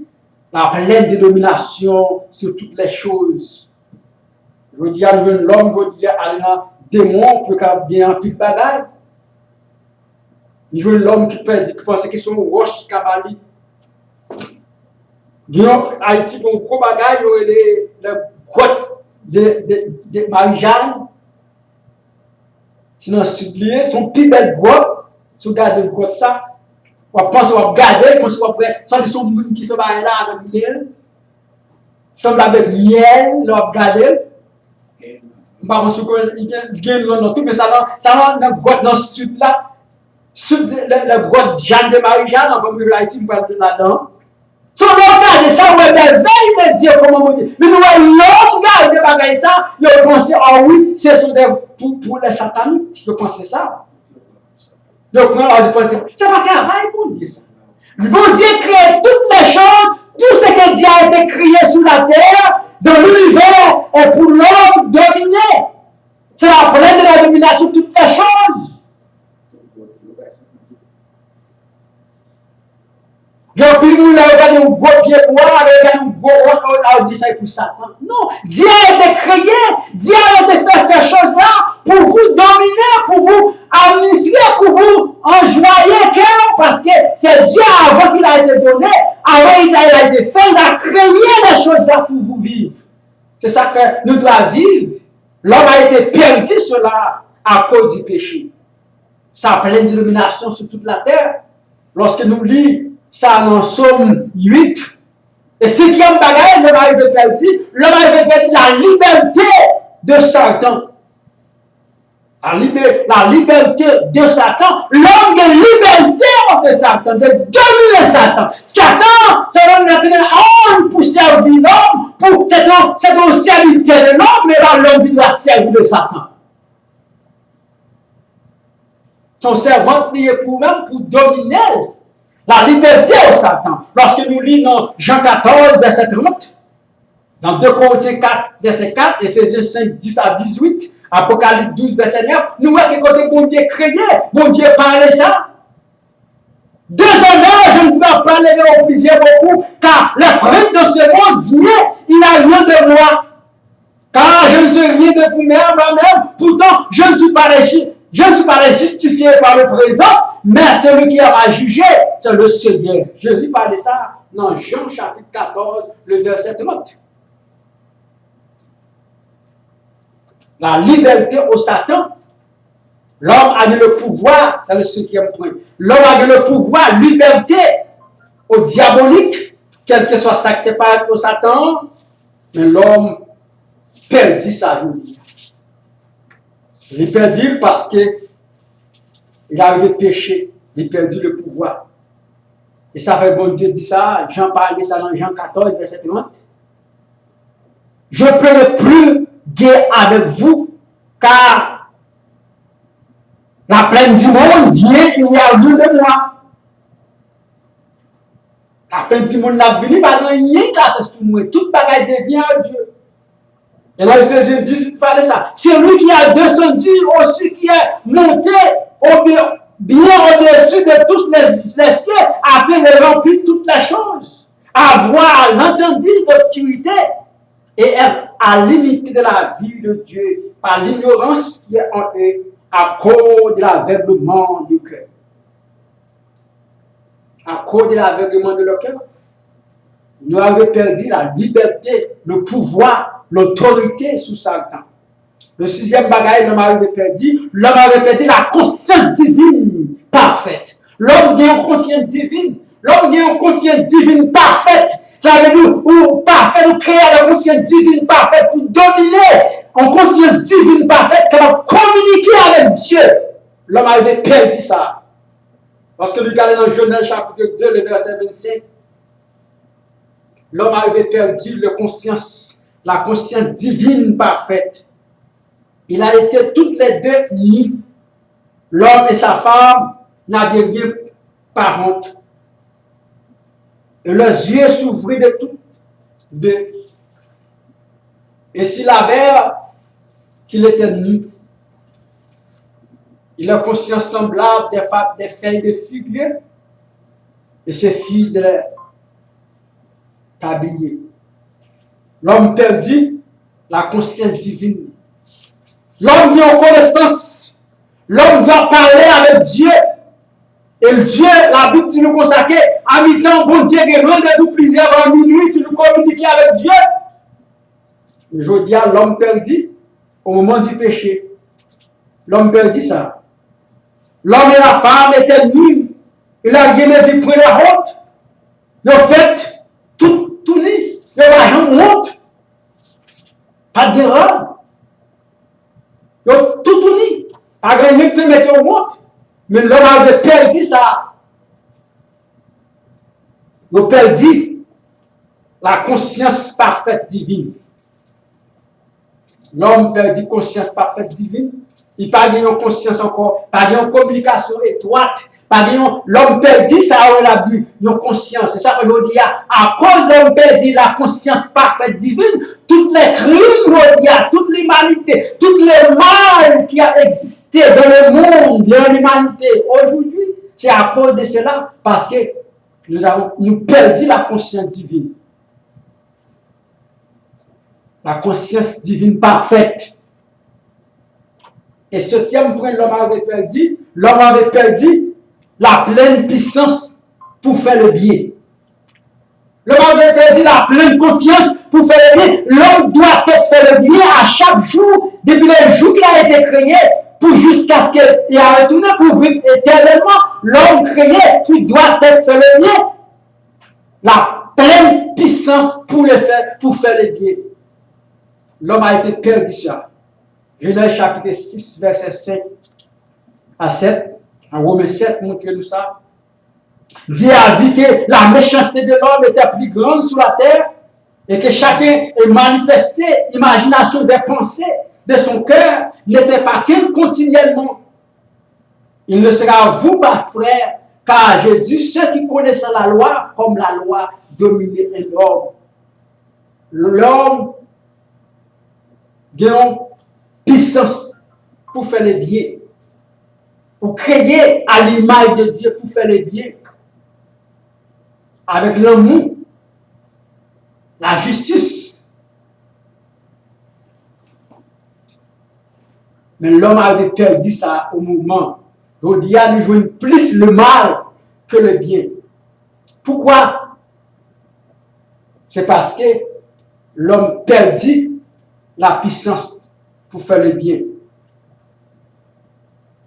[SPEAKER 2] la pleine dénomination sur toutes les choses. Je veux dire, l'homme, je veux dire, un démon peut gagner un peu de bagage. Je veux l'homme qui pense qu'ils sont roches cabali. Haïti, un gros bagage, les grottes de Marie-Jeanne. Sinon, soublier, son plus belle grotte, si vous regardez une grotte ça, on pense, on va regarder, on pense, on va ça, c'est son monde qui fait là avec miel. Semble avec miel, on va regarder. Par contre, il y a tout, mais ça va dans la grotte dans le sud là. Sud, la grotte Jeanne de Marie-Jeanne, on va Haïti, on va là-dedans. Son l'homme garde ça, ouais, merveille de Dieu, comment on dit. Mais nous, l'homme garde des bagages ça, il pense, ah oui, c'est pour les sataniques, il pense ça. Donc, moi, je pense, c'est pas travail, bon Dieu, ça. Bon Dieu crée toutes les choses, tout ce que Dieu a été créé sur la terre, dans l'univers, est pour l'homme dominer. C'est la pleine de la domination de toutes les choses. Il y a un peu de monde qui a un gros pied pour moi, il y a un gros roche, on dit ça pour Satan. Non, Dieu a été créé, Dieu a été fait ces choses-là pour vous dominer, pour vous administrer, pour vous enjoyer cœur, parce que c'est Dieu avant qu'il a été donné, avant qu'il a été fait, il a créé les choses-là pour vous vivre. C'est ça que nous devons vivre. L'homme a été perdu cela à cause du péché. Ça a pleine de domination sur toute la terre. Lorsque nous lisons ça dans Somme 8, et cinquième bagaille, l'homme a été perdu la liberté de Satan. La liberté de Satan. L'homme a liberté de Satan, de dominer Satan. Satan, c'est l'homme pour servir l'homme, c'est un serviteur de l'homme, mais là, l'homme qui doit servir de Satan. Son servant est pour même pour dominer la liberté au Satan. Lorsque nous lisons dans Jean 14, verset 30, dans 2 Corinthiens 4, verset 4, Ephésiens 5, 10 à 18, Apocalypse 12, verset 9, nous voyons que quand bon Dieu créé, bon Dieu parlait ça. Désormais, je ne vous pas parler au plaisir beaucoup, car le prince de ce monde vient, il n'a rien de moi. Car je ne suis rien de moi-même, pourtant je ne suis pas justifié par le présent, mais celui qui a jugé, c'est le Seigneur. Jésus parlait ça dans Jean chapitre 14, le verset 30. La liberté au Satan. L'homme a le pouvoir, c'est le 5e point. L'homme a le pouvoir, liberté au diabolique, quel que soit ça qui te parle au Satan, mais l'homme perdit sa journée. Il perdit parce que il a eu péché, il perdit le pouvoir. Et ça fait bon Dieu dit ça, Jean parlait ça dans Jean 14, verset 30. Je ne peux plus guérir avec vous, car la plaine du monde vient, il y a rien de moi. La plaine du monde n'a venu, pas rien qui a fait sur moi. Toute bagaille devient à Dieu. Et là, Ephésiens 18 fallait ça. C'est lui qui a descendu aussi, qui est monté bien au-dessus de tous les cieux, afin de remplir toutes les choses, avoir l'entendu d'obscurité et être à l'unité de la vie de Dieu par l'ignorance qui est en eux à cause de l'aveuglement du cœur. À cause de l'aveuglement de leur cœur, nous avons perdu la liberté, le pouvoir, l'autorité sous Satan. Le 6e bagaille, l'homme avait perdu la conscience divine parfaite. L'homme a une conscience divine. L'homme a une conscience divine parfaite. Ça veut dire, ou parfait, ou créer la conscience divine parfaite pour dominer en conscience divine parfaite, capable de communiquer avec Dieu. L'homme avait perdu ça. Parce que nous regardons dans Genèse chapitre 2, le verset 25, l'homme avait perdu la conscience divine parfaite. Il a été toutes les deux nus. L'homme et sa femme n'avaient rien par honte. Et leurs yeux s'ouvraient de tout deux. Et s'il avait qu'il était nu, il a conscience semblable des feuilles de figuier et ses filles de tablier. L'homme perdit la conscience divine. L'homme doit connaissance. L'homme doit parler avec Dieu. Et Dieu, la Bible nous consacre, à mi-temps, bon Dieu, qui rendez-vous plusieurs en minuit, toujours communiquer avec Dieu. Mais je dis à l'homme perdu au moment du péché. L'homme perdit ça. L'homme et la femme étaient nus. Il a gagné des prix de honte. Le fait, tout nu. Il a jamais honte. Pas d'erreur. Il a tout nu. Pas gagné de mettre en honte. Mais l'homme avait perdu ça. Il a perdu la conscience parfaite divine. L'homme perdit conscience parfaite divine. Il n'a pas une conscience encore, pas une communication étroite. L'homme perdit ça, on a vu, une conscience. C'est ça que je dis, à cause de l'homme perdit la conscience parfaite divine, toutes les crimes, je dis, toute l'humanité, tous les mal qui a existé dans le monde, dans l'humanité aujourd'hui, c'est à cause de cela, parce que nous perdu la conscience divine. La conscience divine parfaite. Et ce point, l'homme avait perdu la pleine puissance pour faire le bien. L'homme avait perdu la pleine confiance pour faire le bien. L'homme doit être faire le bien à chaque jour, depuis le jour qu'il a été créé, pour jusqu'à ce qu'il a retourné pour vivre éternellement. L'homme créé qui doit être faire le bien. La pleine puissance pour faire le bien. L'homme a été perdu ça. Genèse chapitre 6, verset 5 à 7. En Romains 7, montrez-nous ça. Dieu a vu que la méchanceté de l'homme était plus grande sur la terre et que chacun est manifesté l'imagination des pensées de son cœur n'était pas qu'un continuellement. Il ne sera vous pas frère, car j'ai dit ceux qui connaissent la loi, comme la loi dominait un homme. L'homme a une puissance pour faire le bien. Pour créer à l'image de Dieu, pour faire le bien. Avec l'amour, la justice. Mais l'homme avait perdu ça au moment. Aujourd'hui, nous jouons plus le mal que le bien. Pourquoi? C'est parce que l'homme perdit la puissance pour faire le bien.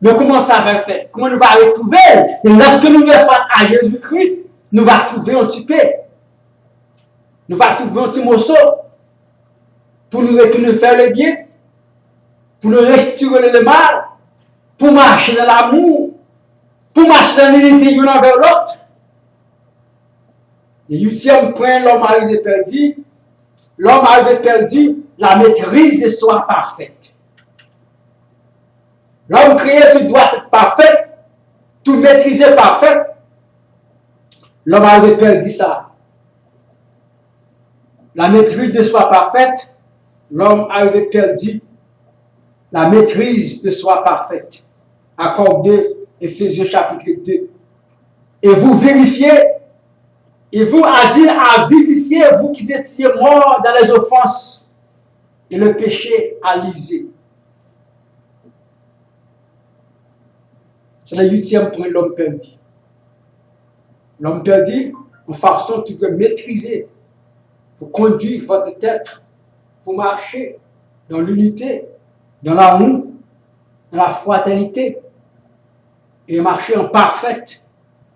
[SPEAKER 2] Mais comment ça va faire? Comment nous allons retrouver? Et lorsque nous allons faire à Jésus-Christ, nous allons trouver un petit peu. Nous allons trouver un petit morceau pour nous retourner faire le bien, pour nous restaurer le mal, pour marcher dans l'amour, pour marcher dans l'unité l'un envers l'autre. Le 8e point, l'homme avait perdu. L'homme avait perdu la maîtrise de soi parfaite. L'homme créé, tout doit être parfait, tout maîtriser parfait. L'homme avait perdu ça. La maîtrise de soi parfaite, l'homme avait perdu la maîtrise de soi parfaite. Accordé Éphésiens chapitre 2. Et vous vérifiez, et vous à vivifier, vous qui étiez morts dans les offenses et le péché à liser. C'est le 8e point, l'homme perdu. L'homme perdu, en façon, tu peux maîtriser, pour conduire votre tête, pour marcher dans l'unité, dans l'amour, dans la fraternité, et marcher en parfaite,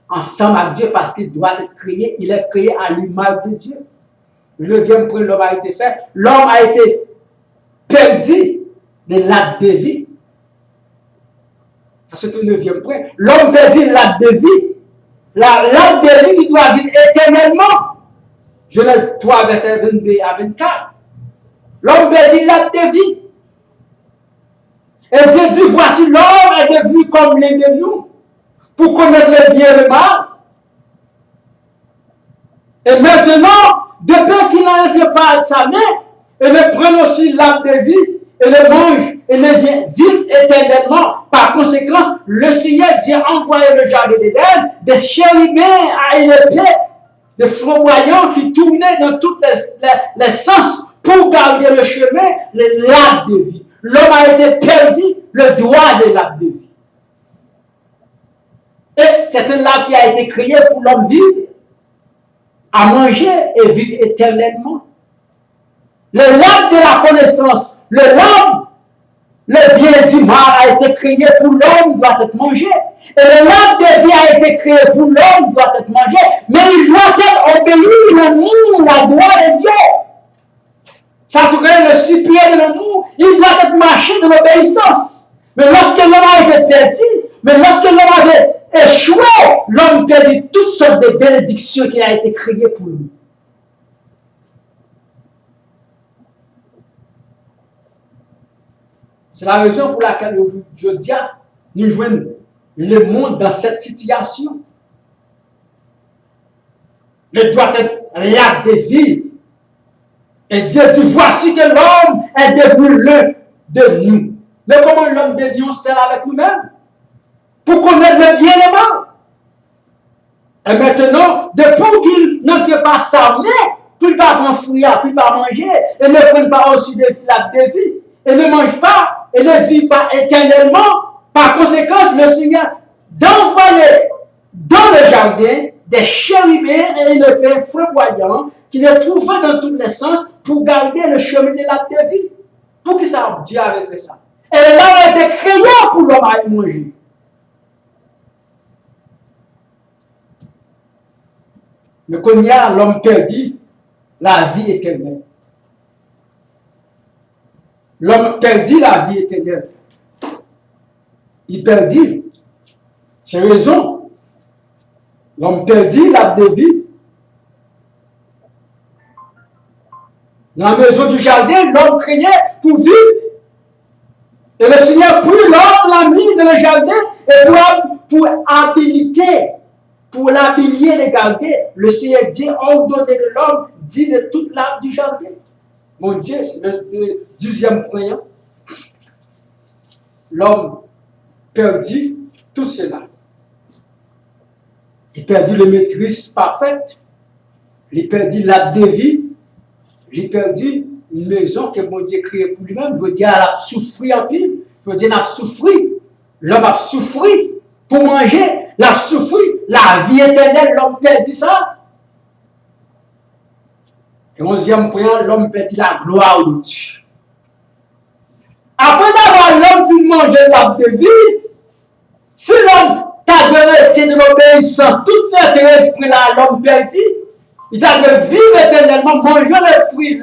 [SPEAKER 2] ensemble avec Dieu, parce qu'il doit être créé, il est créé à l'image de Dieu. Le 9e point, l'homme a été fait. L'homme a été perdu de l'acte de vie. C'est le 9e point. L'homme perdit l'acte de vie. L'acte de vie qui doit vivre éternellement. Genèse 3, verset 22 à 24. L'homme perdit l'acte de vie. Et Dieu dit, voici l'homme est devenu comme l'un de nous, pour connaître le bien et le mal. Et maintenant, depuis qu'il n'entre pas à sa main, et le prend aussi l'acte de vie, et le mange, et le vivre éternellement. Par conséquent, le Seigneur Dieu a envoyé le jardin d'Éden, des chérubins à une épée, des flamboyants qui tournaient dans tous les sens pour garder le chemin, le lac de vie. L'homme a été perdu, le droit de lac de vie. Et c'est un lac qui a été créé pour l'homme vivre, à manger et vivre éternellement. Le lac de la connaissance, le bien du mal a été créé pour l'homme, doit être mangé. Et le lac de vie a été créé pour l'homme, doit être mangé. Mais il doit être obéi, l'amour, la loi de Dieu. Ça ferait le supplier de l'amour, il doit être marché de l'obéissance. Mais lorsque l'homme a été perdu, mais lorsque l'homme avait échoué, l'homme perdit toutes sortes de bénédictions qui a été créées pour lui. C'est la raison pour laquelle je dis, nous jouons le monde dans cette situation. Il doit être l'acte de vie. Et Dieu dit, voici que l'homme est devenu l'un de nous. Mais comment l'homme devient seul avec nous-mêmes? Pour connaître le bien et le mal. Et maintenant, pour qu'il n'entre pas sa main, pour ne pas prendre fruit, pour ne pas manger, et ne prenne pas aussi l'acte de vie, et ne mange pas, et ne vit pas éternellement, par conséquent, le Seigneur d'envoyer dans le jardin des chérubins et une paix flamboyant qui les trouvaient dans tous les sens pour garder le chemin de la vie. Pour qui ça, Dieu avait fait ça? Et l'homme a été créé pour l'homme à manger. Mais quand il y a l'homme perdu, la vie éternelle. L'homme perdit la vie éternelle. Il perdit. C'est raison. L'homme perdit l'acte de vie. Dans la maison du jardin, l'homme craignait pour vivre. Et le Seigneur prit l'homme, l'a mis dans le jardin, et pour habiliter, pour l'habilier de garder, le Seigneur dit, ordonnez de l'homme, dit de toute l'arbre du jardin. Mon Dieu, c'est le 10e point. L'homme perdit tout cela. Il perdit la maîtrise parfaite. Il perdit l'acte de vie. Il perdit une maison que mon Dieu créé pour lui-même. Je veux dire, elle a souffert en pile. Je veux dire, elle a souffert. L'homme a souffert pour manger. Il a souffert. La vie éternelle, l'homme perdit ça. Et 11e point, l'homme perdit la gloire de Dieu. Après avoir l'homme vu manger l'arbre de vie, si l'homme t'a de été de l'obéissance, toute cette esprit-là, l'homme perdit, il t'a de vivre éternellement, manger le fruit,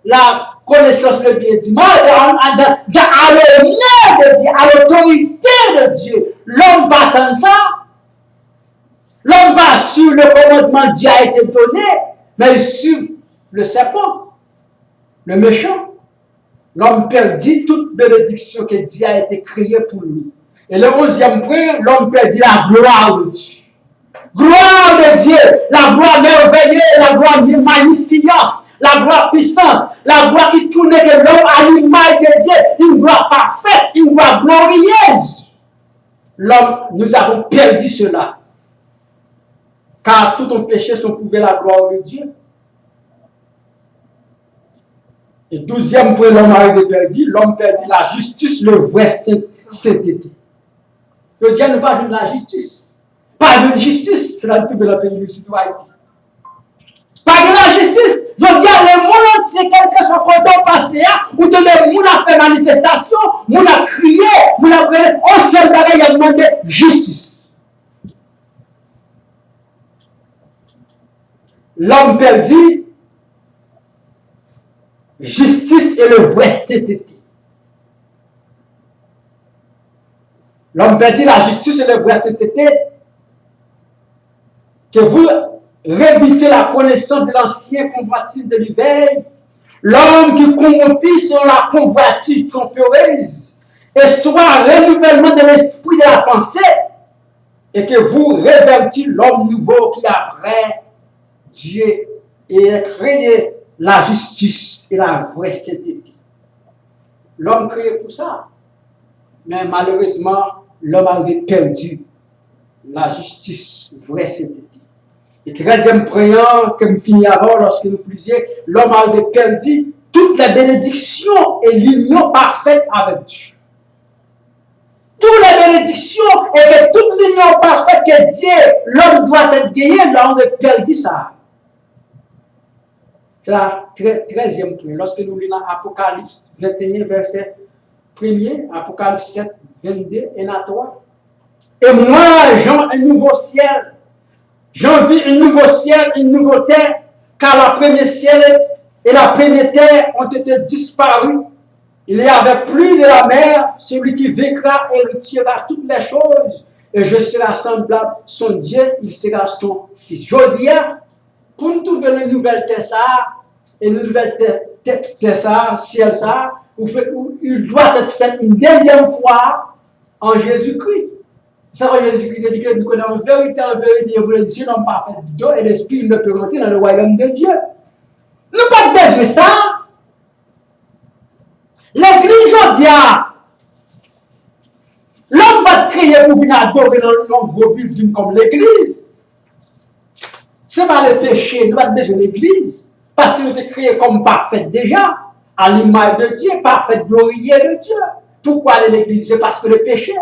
[SPEAKER 2] la connaissance, le bien du mal, à l'honneur de Dieu, à l'autorité de Dieu. L'homme va attendre ça. L'homme va suivre le commandement de Dieu a été donné, mais il suit le serpent, le méchant. L'homme perdit toute bénédiction que Dieu a été créé pour lui. Et le 11e point, l'homme perdit la gloire de Dieu. Gloire de Dieu, la gloire merveilleuse, la gloire de magnificence, la gloire puissance, la gloire qui tournait que l'homme à l'image de Dieu, une gloire parfaite, une gloire glorieuse. L'homme, nous avons perdu cela. Car tout ton péché sont prouvé la gloire de Dieu. Et 12e point, l'homme a été perdu. L'homme perdit la justice, le vrai sainteté. Le Dieu ne pas jouer de la justice. Pas de justice, c'est la tout de la pays de citoyenneté. Pas de la justice. Je dis à le monde entier, quelqu'un soit content passé, ou te le monde a fait manifestation, monde a crié, monde a prié, on seul bagage, il a demandé justice. L'homme perdit justice et le vrai sainteté. L'homme perdit la justice et le vrai sainteté. Que vous rébutez la connaissance de l'ancien convoitise de l'éveil, l'homme qui corrompit sur la convoitise trompeuse, et soit renouvellement de l'esprit de la pensée, et que vous révertissez l'homme nouveau qui après Dieu et créé la justice et la vraie sainteté. L'homme créé pour ça. Mais malheureusement, l'homme avait perdu la justice, vraie sainteté. Et 13e point, comme fini avant, lorsque nous plusieurs, l'homme avait perdu toutes les bénédictions et l'union parfaite avec Dieu. Toutes les bénédictions et toute l'union parfaite que Dieu, l'homme doit être gagné, l'homme avait perdu ça. C'est la 13e point. Lorsque nous lisons Apocalypse 21, verset 1er, Apocalypse 7, 22 et 3. Et moi, Jean, un nouveau ciel. J'en vis un nouveau ciel, une nouvelle terre, car la première ciel et la première terre ont été disparus. Il n'y avait plus de la mer, celui qui vaincra héritera toutes les choses, et je serai semblable son Dieu, il sera son fils. Je dis, pour nous trouver une nouvelle terre, une nouvelle terre, ciel, où il doit être fait une deuxième fois en Jésus-Christ. Ça va, Jésus-Christ dit que nous connaissons en vérité, vous le dites, l'homme parfait, d'eau et l'esprit ne peut rentrer dans le royaume de Dieu. Nous n'avons pas besoin de ça. L'église aujourd'hui, l'homme va crier pour venir adorer dans un gros building comme l'église. Ce n'est pas le péché, nous n'avons pas besoin de l'église. Parce que nous sommes créés comme parfaite déjà, à l'image de Dieu, parfaite, glorieux de Dieu. Pourquoi aller à l'église? C'est parce que le péché.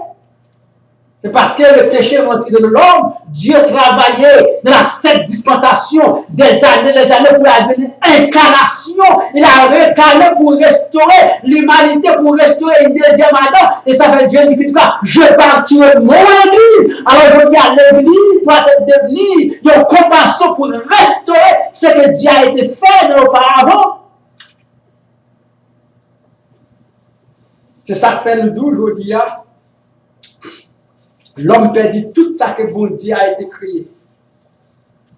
[SPEAKER 2] C'est parce que le péché est rentré dans l'homme. Dieu travaillait dans la 7 dispensation des années, les années pour la devenir incarnation. Il a réincarné pour restaurer l'humanité, pour restaurer une deuxième Adam. Et ça fait Jésus qui dit quoi? Je partirai de mon église. Alors je dis à l'église doit être devenue une compassion pour restaurer ce que Dieu a été fait auparavant. C'est ça que fait nous d'où aujourd'hui. L'homme perdit tout ça que bon Dieu a été créé.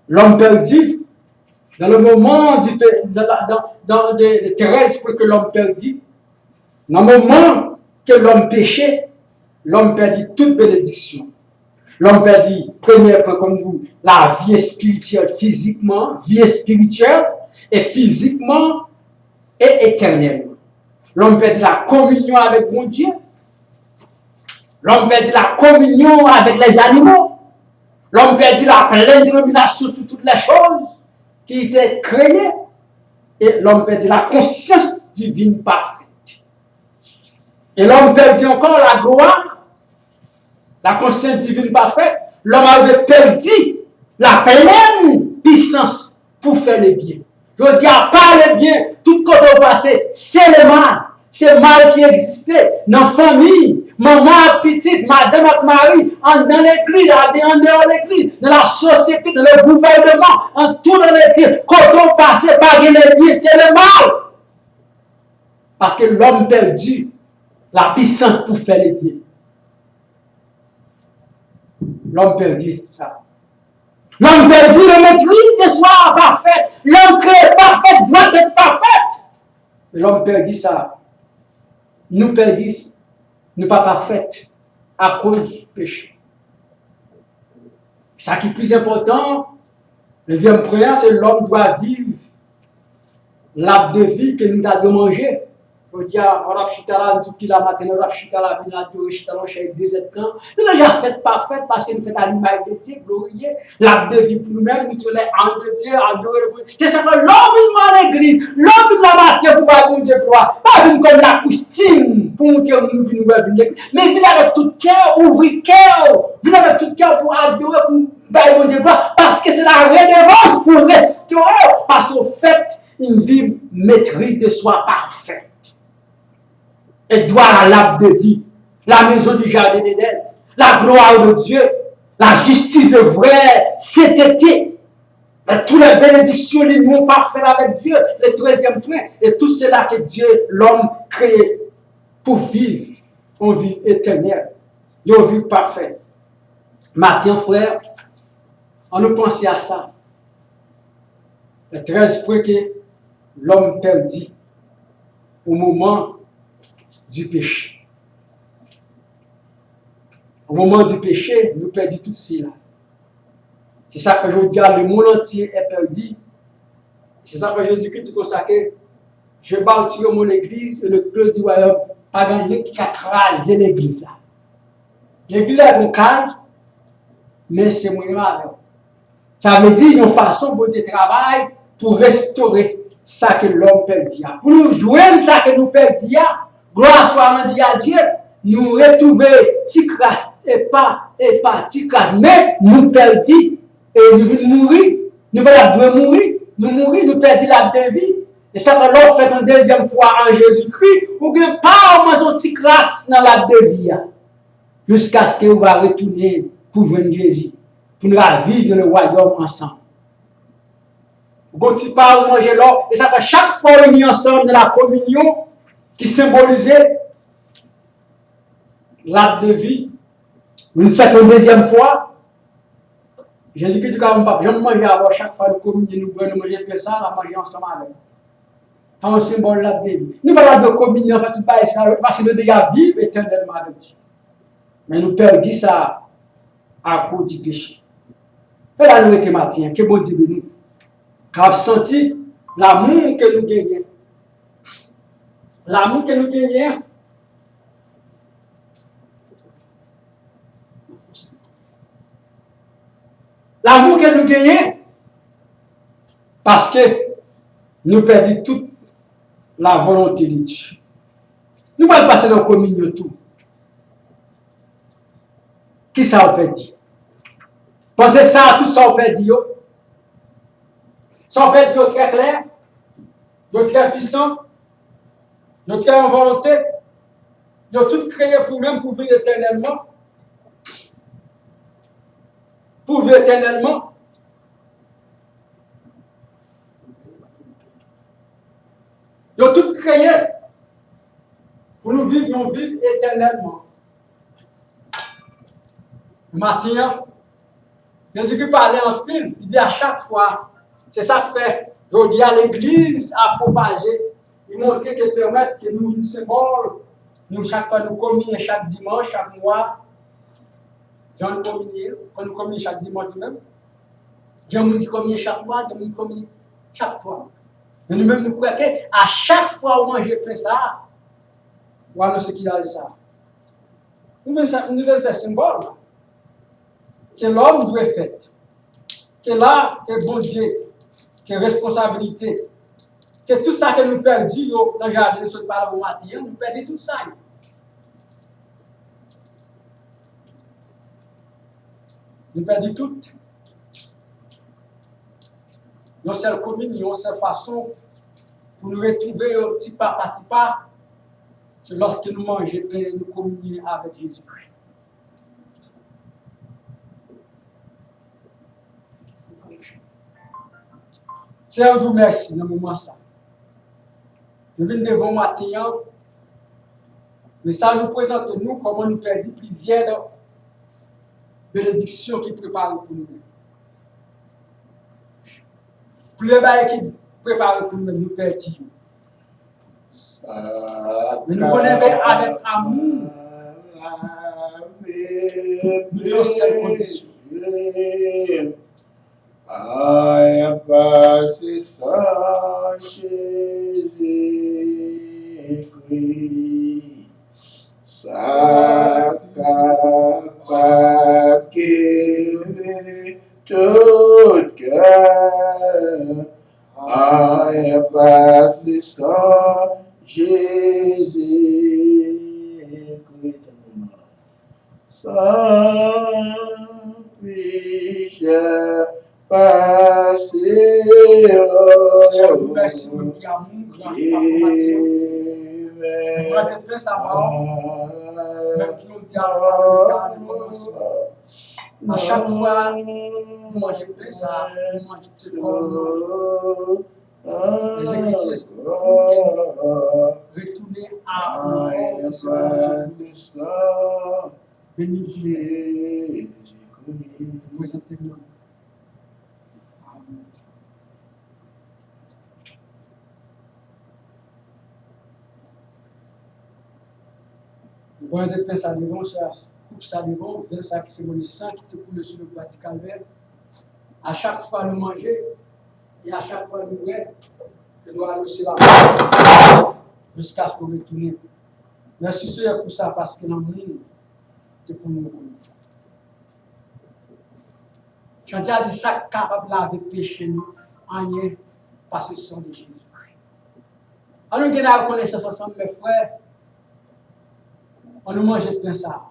[SPEAKER 2] L'homme perdit, dans le moment de 13 pour que l'homme perdit, dans le moment que l'homme péchait, l'homme perdit toute bénédiction. L'homme perdit, premier point comme vous, la vie spirituelle physiquement, vie spirituelle et physiquement et éternellement. L'homme perdit la communion avec mon Dieu. L'homme perdit la communion avec les animaux. L'homme perdit la pleine domination sur toutes les choses qui étaient créées. Et l'homme perdit la conscience divine parfaite. Et l'homme perdit encore la gloire, la conscience divine parfaite. L'homme avait perdu la pleine puissance pour faire le bien. Je dis à part le bien, tout côté au passé, c'est le mal. C'est le mal qui existait dans la famille, maman, petite, madame, mari, dans l'église, en dehors de l'église, dans la société, dans le gouvernement, en tout dans les quand on passait par le bien, c'est le mal. Parce que l'homme perdu la puissance pour faire le bien. L'homme perdu ça. L'homme perdu le maîtrise de soi parfait. L'homme créé parfait doit être parfait. Mais l'homme perdu ça. Nous perdis, nous pas parfaites à cause du péché. Ce qui est plus important, le deuxième point, c'est que l'homme doit vivre l'arbre de vie que nous avons manger. On dit, on a chuté là, tout qui la matin, on a chuté là, on a adoré, chuté là, chez des étangs. Nous l'avons déjà fait parfaite parce que nous faisons à l'image de Dieu, glorieux. L'arbre de vie pour nous-mêmes, nous faisons l'âme de Dieu, adorer le Dieu. C'est ça que l'homme vient à l'église, l'homme vient la matin pour pas nous déployer. Pas venir comme la costume pour nous dire nous venons l'église. Mais venir avec tout cœur, ouvrir cœur, venir avec tout cœur pour adorer, pour bailler mon déploiement. Parce que c'est la révérence pour restaurer. Parce qu'au fait, une vie maîtrise de soi parfaite. Et droit à l'arbre de vie, la maison du jardin d'Éden, la gloire de Dieu, la justice de vrai, sainteté, toutes les bénédictions, l'union parfaite avec Dieu, le 13e point, et tout cela que Dieu, l'homme, créé pour vivre, une vie éternelle, une vie parfaite. Maintenant, frère, on nous pense à ça. Le 13 point que l'homme perdit au moment du péché. Au moment du péché, nous perdons tout cela. C'est ça que je dis, le monde entier est perdu. C'est ça que Jésus-Christ consacré. Je bâtirai mon église et le cœur du royaume. Pas gagné qui a crasé l'église là. L'église est un cadre, mais c'est moins avec. Ça veut dire une façon de travail pour restaurer ça que l'homme perdit. Pour nous jouer ça que nous perdit. Gloire soit à Dieu, nous retrouver Tikras et pas Tikras, mais nous perdis et nous venons mourir. Nous devons mourir, nous perdons la vie. Et ça va l'on fait une deuxième fois en Jésus-Christ, ou bien pas en Tikras dans la vie, jusqu'à ce que vous va retourner pour venir Jésus, pour nous vivre dans le royaume ensemble. Vous continuez pas à manger l'or, et ça fait chaque fois réunis ensemble dans la communion, qui symbolisait l'acte de vie. Vous le faites une deuxième fois. Jésus-Christ dit que je mange avant chaque fois nous communions, nous manger ça, nous manger ensemble avec. un symbole là de vie. Nous parlons de communion, en fait, parce que nous déjà vivons éternellement avec Dieu. Mais nous perdons ça à cause du péché. Et là, nous étions matin, que bon Dieu nous, car senti l'amour que nous gagnons. L'amour que nous gagnons. L'amour que nous gagnons, parce que nous perdons toute la volonté de Dieu. Nous allons passer dans la communion tout. Qui ça on peut dire? Pensez ça, tout ça on peut dire. Ça on peut dire très clair, très puissant, très en volonté, tout créé pour même pour vivre éternellement. Pour vivre éternellement. Ils ont tout créé pour nous vivre éternellement. Matin, Jésus parlait en film, il dit à chaque fois, c'est ça que fait, je dis à l'église à propager, il montre qu'il permet que nous, une symbole, nous chaque fois nous communions chaque dimanche, chaque mois, quand nous communions chaque dimanche nous-mêmes, il y a des gens qui communient chaque mois, il y a des gens qui communient chaque fois. Mais nous-mêmes, nous croyons qu'à chaque fois où manger fait ça, voilà ce qu'il y a de ça. Nous devons faire symbole que l'homme doit faire, que là est bon Dieu, que responsabilité, que tout ça que nous perdons dans le jardin, nous parlons au matin, nous perdons tout ça. Nous perdons tout. Une seule communion, une seule façon pour nous retrouver au petit pas, c'est lorsque nous mangeons et nous communions avec Jésus-Christ. C'est un doux merci dans le moment ça. Nous venons devant matin, mais ça nous présente nous comment nous perdons plusieurs bénédictions qui préparent pour nous. Plusieurs qui préparent pour nous, nous perdons. Mais nous connaissons avec amour. Nous avons cette condition.
[SPEAKER 1] Aïe, passé sans Jésus-Christ, ça capable qui tout cœur. Aïe, passé sans Jésus-Christ, sans péché.
[SPEAKER 2] C'est un doux merci qui a amour, qui a plein sa parole, même qui nous dit alpha, le commencement. À chaque fois, nous mangeons plein ça, nous mangeons tout comme les Écritures retourner à l'amour qui se mange. Béni Jésus-Christ, présentez-nous. Bon, de pain, ça devant, coupe ça devant, vin ça qui symbole le sang qui te coule sur le plat du calvaire. À chaque fois nous manger, et à chaque fois nous boire, que nous allons sur la main jusqu'à ce qu'on retourne. Merci Seigneur pour ça, parce que dans le monde, c'est pour nous connaître. Chanter a dit ça capable de pécher nous, en rien, parce que ce sont de Jésus-Christ. Alors nous avons connaissance ensemble, mes frères. On nous mange plein ça.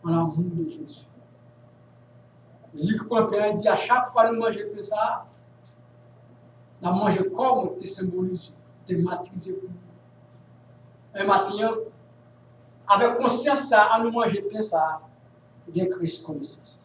[SPEAKER 2] On a l'amour de Jésus. Jésus qui prend Père dit à chaque fois nous mangeons plein ça, nous mangeons comme tu symbolises, tu maîtrises pour nous. Un matin, avec conscience ça, on nous mange plein ça, il y a Christ connaissance.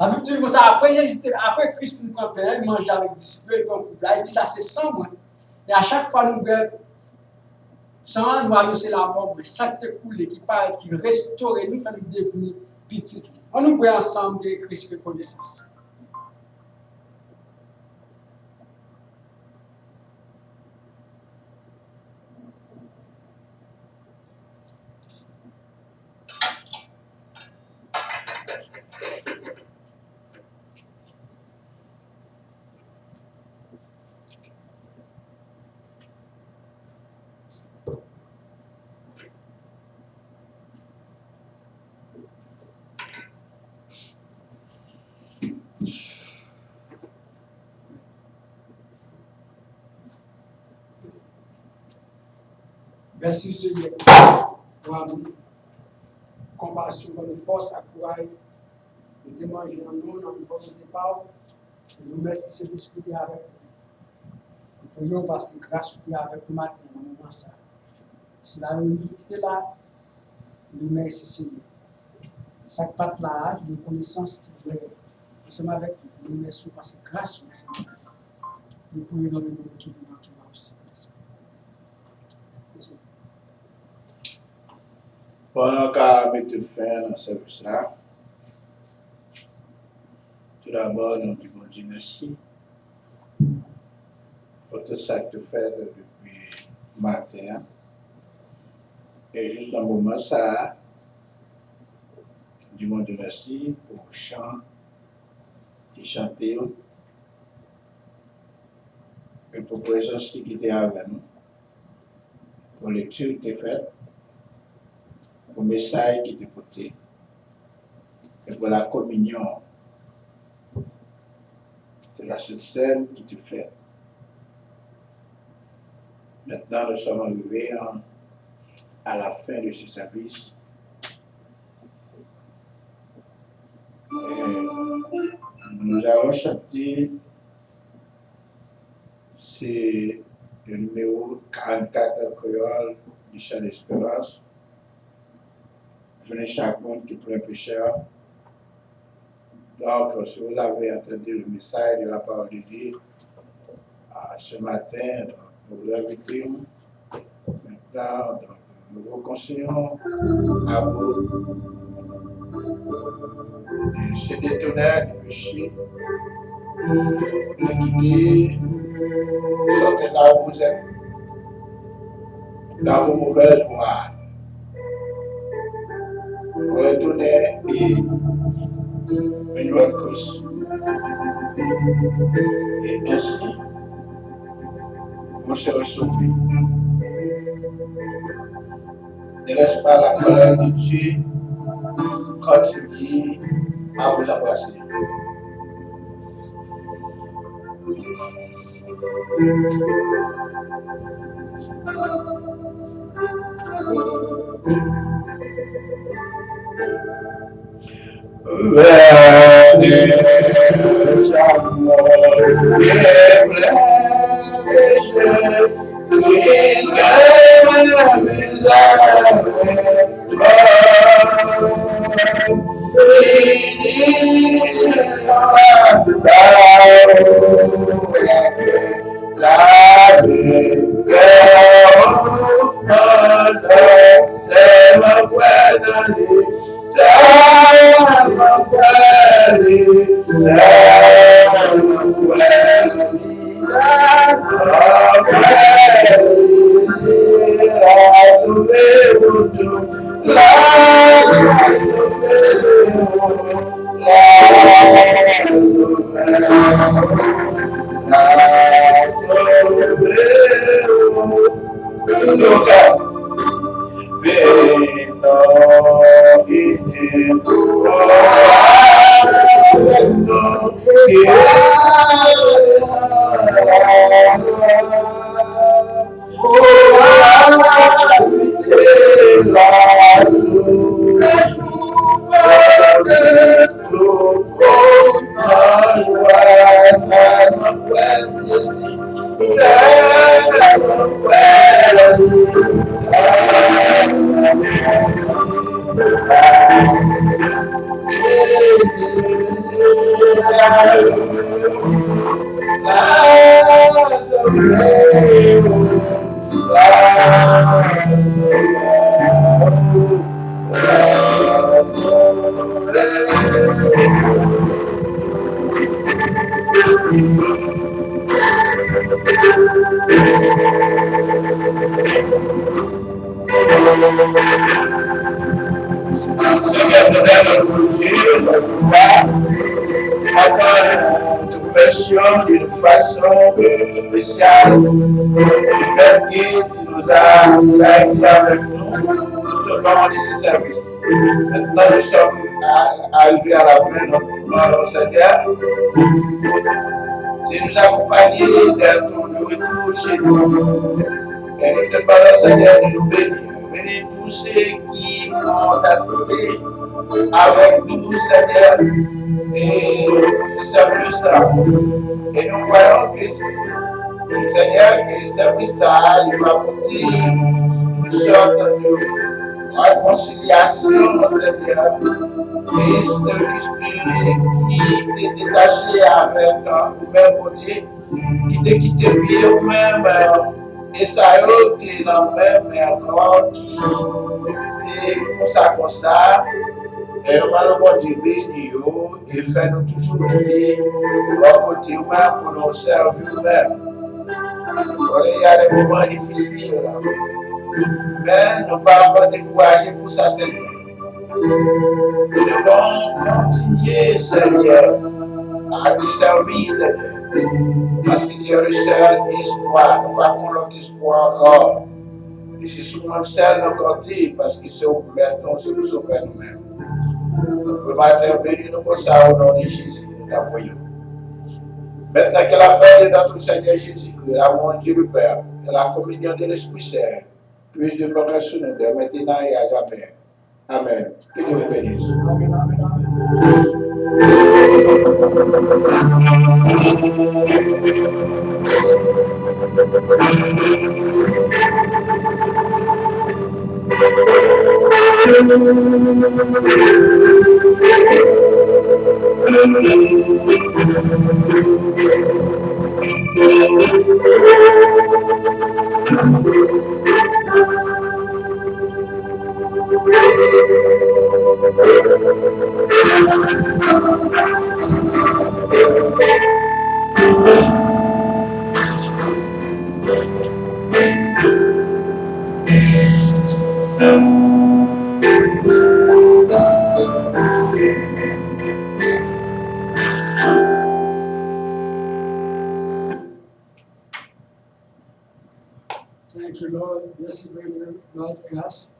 [SPEAKER 2] La Bible dit comme ça, après Christ nous prend pain, il mange avec disciples, il prend couple là, il dit ça c'est sans moi. Et à chaque fois nous buvons sans nous annoncer la mort, ça te coule qui paraît, qui restaure nous, fait nous devenir petits. On nous boit ensemble de Christ reconnaissance. Merci Seigneur pour amour, compassion, bonne force, à courage. Nous témoignons en nous, dans une force de départ. Et nous merci Seigneur l'Esprit avec nous. Nous prions parce que grâce est avec nous matin, dans le moment ça. Si la humilité là, nous merci Seigneur. Chaque patte là, une connaissance qui doit ensemble avec nous. Nous merci parce que grâce est avec nous. Nous prions dans le nom de Dieu, qui va aussi.
[SPEAKER 1] Pendant qu'à mettre fin à ce service-là, tout d'abord, nous disons Dieu merci pour tout ça que tu fais depuis matin. Et juste dans le moment, ça, nous disons Dieu merci pour le chant qui chantait et pour la présence qui était avec nous, pour la lecture qui était faite, pour le message qui était porté et pour la communion de la Sainte Seine qui était faite. Maintenant, nous sommes arrivés à la fin de ce service. Et nous allons chanter c'est le numéro 44 en créole du chant d'espérance. Venez chaque monde qui prend un pécheur. Donc, si vous avez entendu le message de la parole de Dieu ce matin, donc, nous vous invitons maintenant, donc, nous vous conseillons à vous de se détourner du péché, de quitter, sortez là où vous êtes, dans vos mauvaises voies. Retournez et venez à Christ. Et ainsi, vous serez sauvés. Ne laisse pas la colère de Dieu continuer à vous embrasser. Venez, amour, et plein péché, qui gagne la misère, la paix, c'est ma Seigneur, donne notre Dieu, notre gloire, avoir notre pression d'une façon spéciale, du fait que tu nous as été avec nous tout au long de ce service. Maintenant, nous sommes arrivés à la fin de notre demande, Seigneur. Tu nous accompagner de retour chez nous. Et nous te demandons, Seigneur, de nous bénir. Bénis tous ceux qui ont assisté avec nous, Seigneur, et ce service. Et nous croyons que, Seigneur, que le service il va apporter une sorte de réconciliation, Seigneur. Et ceux qui étaient détachés avec nous-mêmes, mon Dieu, qui te quitté bien ou-même, et ça y est, dans le même corps qui est comme ça, et nous allons bon Dieu bénir et faire nous toujours aider à côté humain pour nous servir nous-mêmes. Il y a des moments difficiles, mais nous ne pouvons pas décourager pour ça, Seigneur. Nous devons continuer, Seigneur, à te servir, Seigneur, parce que tu es le seul espoir. Nous ne pouvons pas l'autre espoir encore. Et c'est souvent seul de côté, parce que c'est où maintenant, c'est nous sauver nous-mêmes. Donc, le matin, bénis-nous pour ça au nom de Jésus. Nous t'envoyons. Maintenant que la paix de notre Seigneur Jésus-Christ, l'amour de Dieu le Père, et la communion de l'Esprit Saint, puisse demeurer sur nous dès maintenant et à jamais. Amen. Que Dieu vous bénisse.
[SPEAKER 2] Amen, amen, Thank you, Lord. Merci, Brother Lord, grâce.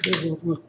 [SPEAKER 2] Développement.